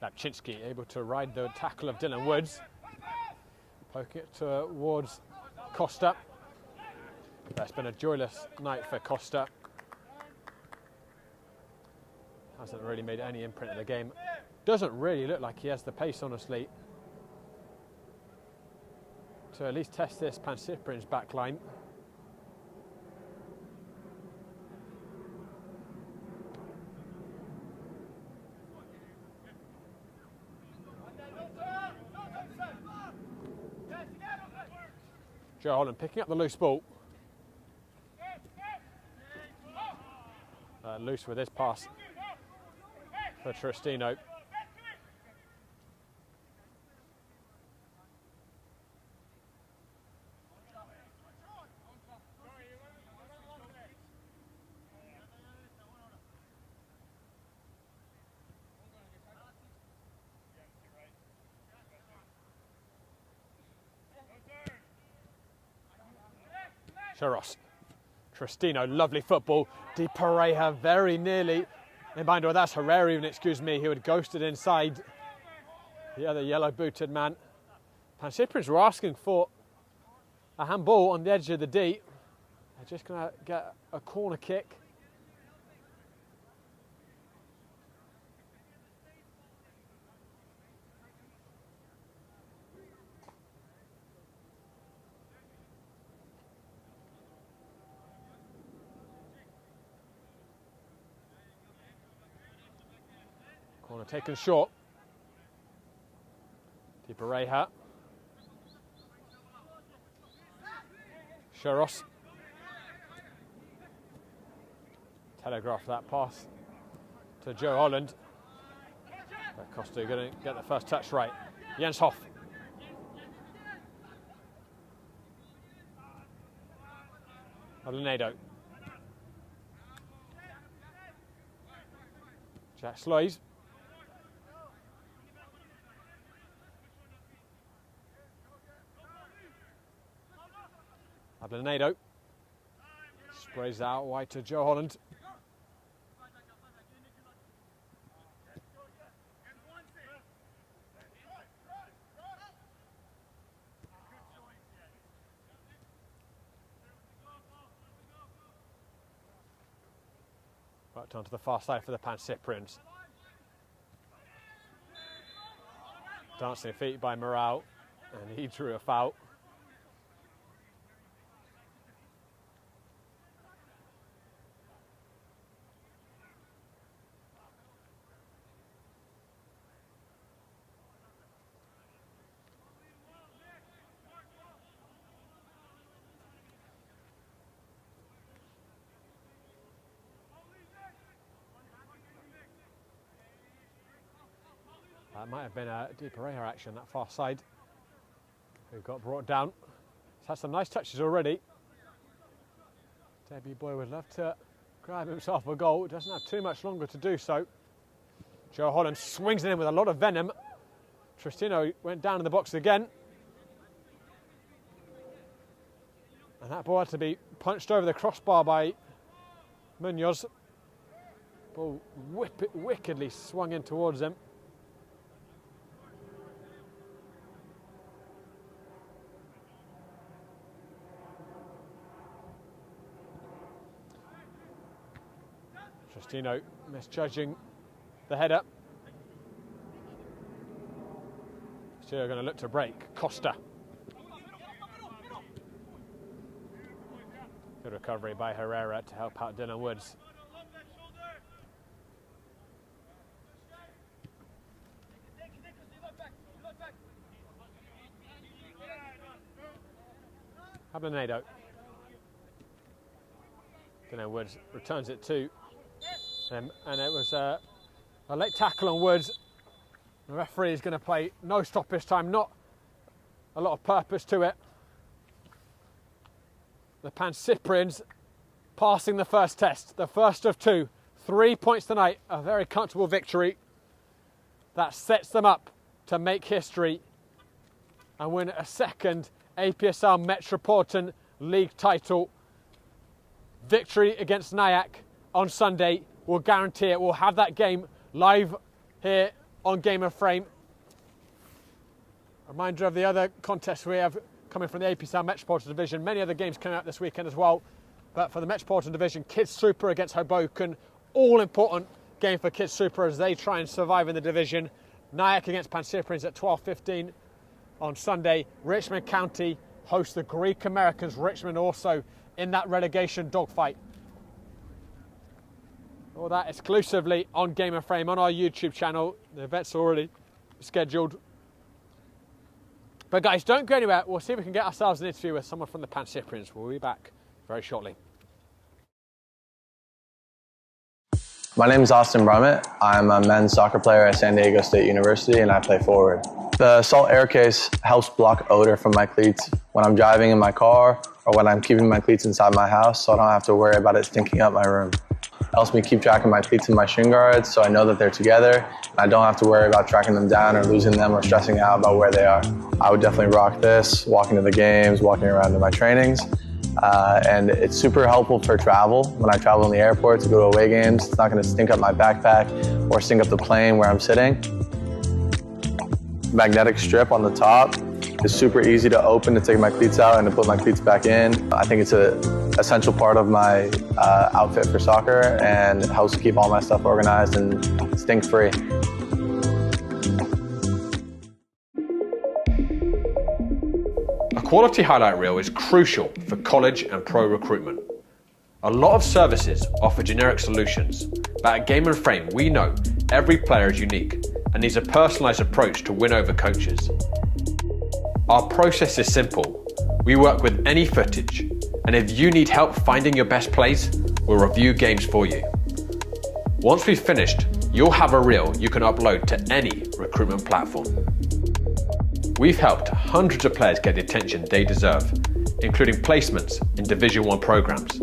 Speaker 4: Lapczynski able to ride the tackle of Dylan Woods. Poke it towards Costa. That's been a joyless night for Costa. Hasn't really made any imprint of the game. Doesn't really look like he has the pace, honestly, to at least test this Pancyprian's back line. Joe Holland picking up the loose ball. Loose with his pass for Tristino. Sharos. Tristino, lovely football. Di Pareja very nearly in behind. Well, that's Herrera even, excuse me. He would ghosted inside the other yellow-booted man. Pancyprians were asking for a handball on the edge of the D. They're just going to get a corner kick. Corner taken short. Di Pareja. Sharos. Telegraph that pass to Joe Holland. But Costa going to get the first touch right. Jens Hoff. Alenado. Jack Sloys. Alenado sprays out wide to Joe Holland. Right onto the far side for the Pancyprians. Dancing feet by Morale, and he drew a foul. That might have been a Di Pareja action, that far side, who got brought down. He's had some nice touches already. Debbie Boy would love to grab himself a goal. Doesn't have too much longer to do so. Joe Holland swings it in with a lot of venom. Tristino went down in the box again. And that ball had to be punched over the crossbar by Munoz. Ball wickedly swung in towards him. Tristino misjudging the header. Still going to look to break. Costa. Good recovery by Herrera to help out Dylan Woods. Hablanado. Woods returns it to him, and it was a late tackle on Woods. The referee is going to play no stoppage time, not a lot of purpose to it. The Pancyprians passing the first test, the first of two. 3 points tonight, a very comfortable victory that sets them up to make history and win a second APSL Metropolitan League title. Victory against Nyack on Sunday will guarantee it. We'll have that game live here on Game of Frame. A reminder of the other contests we have coming from the APSL Metropolitan Division. Many other games coming out this weekend as well. But for the Metropolitan Division, Kids Super against Hoboken. All important game for Kids Super as they try and survive in the division. Nyack against Pancyprians at 12:15 on Sunday. Richmond County hosts the Greek Americans. Richmond also in that relegation dogfight. All that exclusively on Game of Frame on our YouTube channel. The event's already scheduled. But guys, don't go anywhere. We'll see if we can get ourselves an interview with someone from the Pancyprians. We'll be back very shortly.
Speaker 5: My name is Austin Brummett. I'm a men's soccer player at San Diego State University and I play forward. The salt air case helps block odor from my cleats when I'm driving in my car or when I'm keeping my cleats inside my house, so I don't have to worry about it stinking up my room. It helps me keep track of my cleats and my shin guards so I know that they're together and I don't have to worry about tracking them down or losing them or stressing out about where they are. I would definitely rock this, walking to the games, walking around to my trainings. And it's super helpful for travel. When I travel in the airport to go to away games, it's not going to stink up my backpack or stink up the plane where I'm sitting. Magnetic strip on the top is super easy to open to take my cleats out and to put my cleats back in. I think it's an essential part of my outfit for soccer and it helps keep all my stuff organized and stink-free.
Speaker 4: A quality highlight reel is crucial for college and pro recruitment. A lot of services offer generic solutions, but at Game and Frame we know every player is unique and needs a personalised approach to win over coaches. Our process is simple. We work with any footage, and if you need help finding your best plays, we'll review games for you. Once we've finished, you'll have a reel you can upload to any recruitment platform. We've helped hundreds of players get the attention they deserve, including placements in Division 1 programs.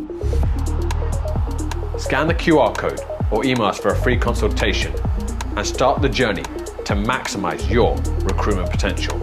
Speaker 4: Scan the QR code or email us for a free consultation and start the journey to maximize your recruitment potential.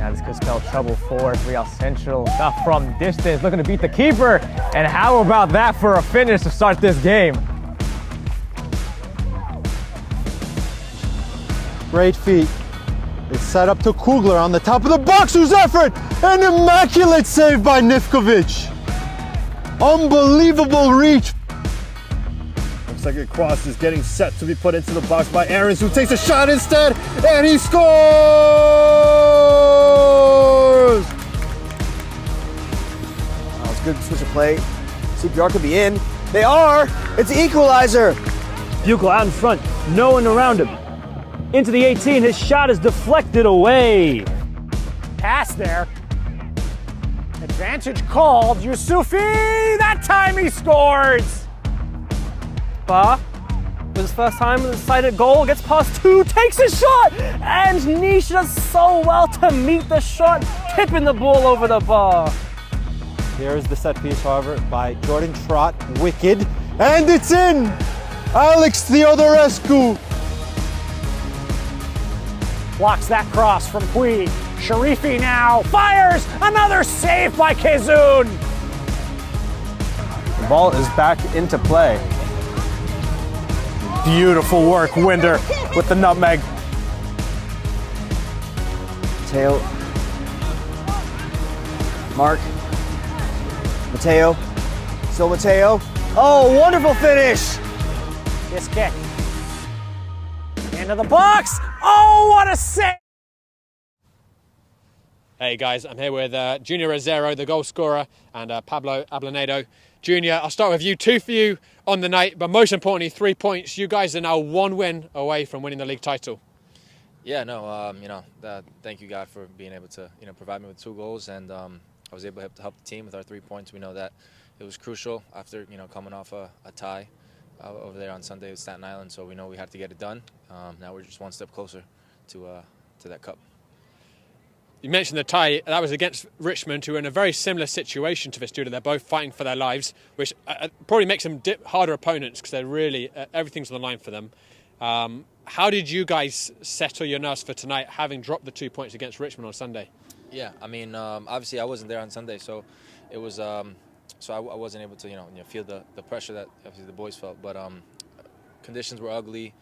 Speaker 2: This could spell trouble for Real Central. Stuff from distance, looking to beat the keeper. And how about that for a finish to start this game?
Speaker 3: Great feet. It's set up to Kugler on the top of the box. Whose effort? An immaculate save by Nivkovic. Unbelievable reach.
Speaker 6: Looks like a cross is getting set to be put into the box by Aarons, who takes a shot instead, and he scores! Oh, it's good switch of play. CPR could be in. They are! It's the equalizer!
Speaker 7: Buchel out in front, no one around him. Into the 18, his shot is deflected away.
Speaker 2: Pass there. Advantage called. Yusufi, that time he scores!
Speaker 7: Ba with his first time with a sighted goal, gets past two, takes a shot, and Nish does so well to meet the shot, tipping the ball over the bar.
Speaker 3: Here is the set piece, however, by Jordan Trott, wicked, and it's in! Alex Theodorescu.
Speaker 9: Blocks that cross from Puig. Sharifi now fires! Another save by Kizun!
Speaker 8: The ball is back into play. Beautiful work, Winder, with the nutmeg.
Speaker 10: Mateo. Mark. Mateo. Still Mateo. Oh, wonderful finish!
Speaker 9: This kick. Into the box! Oh, what a save!
Speaker 4: Hey guys, I'm here with Junior Rosero, the goal scorer, and Pablo Ablanedo. Junior, I'll start with you. 2 for you on the night, but most importantly, 3 points. You guys are now 1 win away from winning the league title.
Speaker 11: Yeah, no, thank you, God, for being able to, provide me with 2 goals, and I was able to help the team with our 3 points. We know that it was crucial after, coming off a tie over there on Sunday with Staten Island, so we know we had to get it done. Now we're just 1 step closer to that cup.
Speaker 4: You mentioned the tie. That was against Richmond, who are in a very similar situation to Vistula. They're both fighting for their lives, which probably makes them harder opponents because they're really, everything's on the line for them. How did you guys settle your nerves for tonight, having dropped the 2 points against Richmond on Sunday?
Speaker 11: Yeah, I mean, obviously I wasn't there on Sunday, so it was, so I wasn't able to, feel the pressure that obviously the boys felt. But conditions were ugly.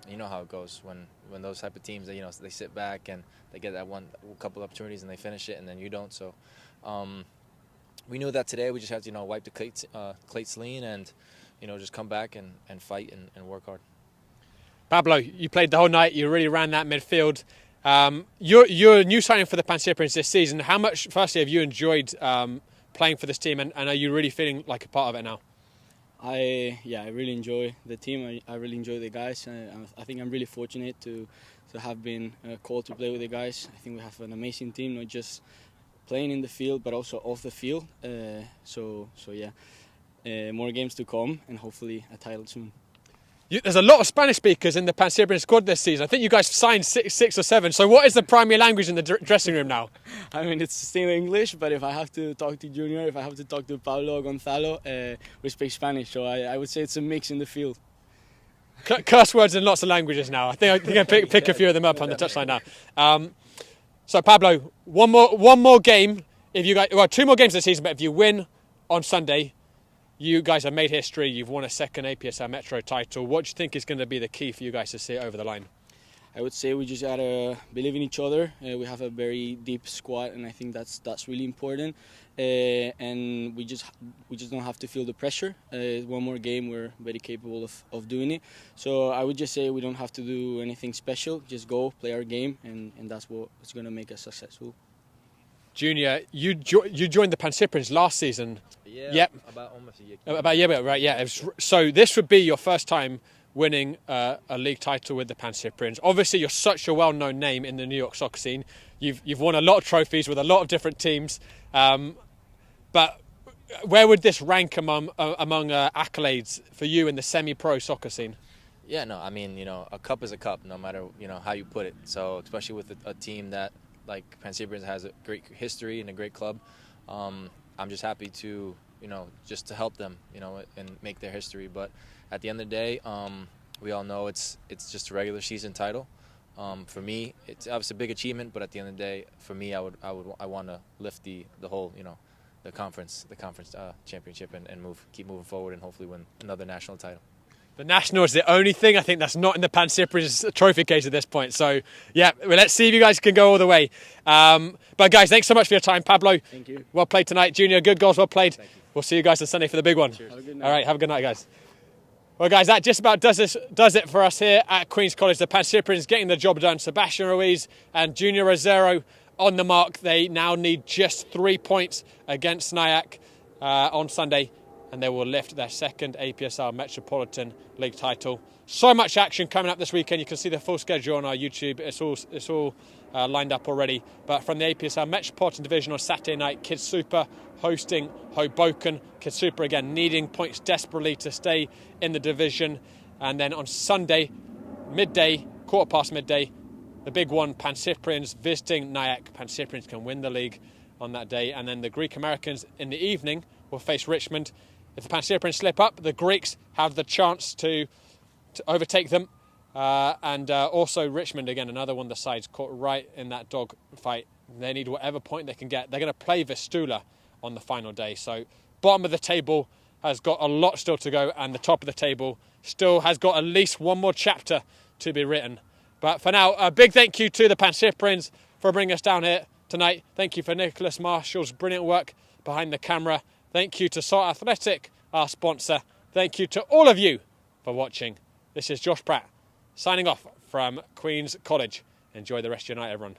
Speaker 11: You know how it goes when those type of teams, they sit back and they get that couple opportunities and they finish it, and then you don't. So we knew that today we just had to wipe the clates clean and just come back and fight and work hard.
Speaker 4: Pablo, you played the whole night. You really ran that midfield. You're a new signing for the Pancyprians this season. How much, firstly, have you enjoyed playing for this team, and are you really feeling like a part of it now?
Speaker 12: I really enjoy the team. I really enjoy the guys. I think I'm really fortunate to have been called to play with the guys. I think we have an amazing team, not just playing in the field, but also off the field. More games to come, and hopefully a title soon.
Speaker 4: There's a lot of Spanish speakers in the Pancyprian squad this season. I think you guys signed six or seven. So what is the primary language in the dressing room now?
Speaker 12: I mean, it's still English, but if I have to talk to Junior, if I have to talk to Pablo or Gonzalo, we speak Spanish. So I would say it's a mix in the field.
Speaker 4: Curse words in lots of languages now. I think I can pick a few of them up on the touchline now. So Pablo, one more game. If you guys, 2 more games this season, but if you win on Sunday, you guys have made history. You've won a second APSL Metro title. What do you think is going to be the key for you guys to see it over the line?
Speaker 12: I would say we just gotta believe in each other. We have a very deep squad, and I think that's really important. And we just don't have to feel the pressure. 1 more game, we're very capable of doing it. So I would just say we don't have to do anything special. Just go play our game, and that's what's gonna make us successful.
Speaker 4: Junior, you joined the Pancyprians last season.
Speaker 11: Yeah,
Speaker 4: yep.
Speaker 11: About almost a year.
Speaker 4: About a year ago, right? Yeah. So this would be your first time winning a league title with the Pancyprians. Obviously, you're such a well-known name in the New York soccer scene. You've won a lot of trophies with a lot of different teams. But where would this rank among accolades for you in the semi-pro soccer scene?
Speaker 11: Yeah, no, I mean, a cup is a cup, no matter how you put it. So especially with a team that like Pancyprians has a great history and a great club. I'm just happy to, just to help them, and make their history. But at the end of the day, we all know it's just a regular season title. For me, it's obviously a big achievement, but at the end of the day, for me, I want to lift the whole, the conference championship and keep moving forward and hopefully win another national title.
Speaker 4: The national is the only thing I think that's not in the Pancyprians trophy case at this point. So, yeah, well, let's see if you guys can go all the way. But, guys, thanks so much for your time. Pablo,
Speaker 12: thank you.
Speaker 4: Well played tonight. Junior, good goals, well played. We'll see you guys on Sunday for the big one.
Speaker 12: Cheers. Have a good night.
Speaker 4: All right, have a good night, guys. Well, guys, that just about does it for us here at Queen's College. The Pancyprians getting the job done. Sebastian Ruiz and Junior Rosero on the mark. They now need just 3 points against Nyack on Sunday, and they will lift their second APSL Metropolitan League title. So much action coming up this weekend. You can see the full schedule on our YouTube. It's all lined up already. But from the APSL Metropolitan Division on Saturday night, Kids Super hosting Hoboken. Kids Super again needing points desperately to stay in the division. And then on Sunday, midday, quarter past midday, the big one, Pancyprians visiting Nyack. Pancyprians can win the league on that day. And then the Greek Americans in the evening will face Richmond. If the Pancyprians slip up, the Greeks have the chance to overtake them. And also Richmond, again, another one of the sides caught right in that dog fight. They need whatever point they can get. They're going to play Vistula on the final day. So bottom of the table has got a lot still to go, and the top of the table still has got at least one more chapter to be written. But for now, a big thank you to the Pancyprians for bringing us down here tonight. Thank you for Nicholas Marshall's brilliant work behind the camera. Thank you to Salt Athletic, our sponsor. Thank you to all of you for watching. This is Josh Pratt signing off from Queen's College. Enjoy the rest of your night, everyone.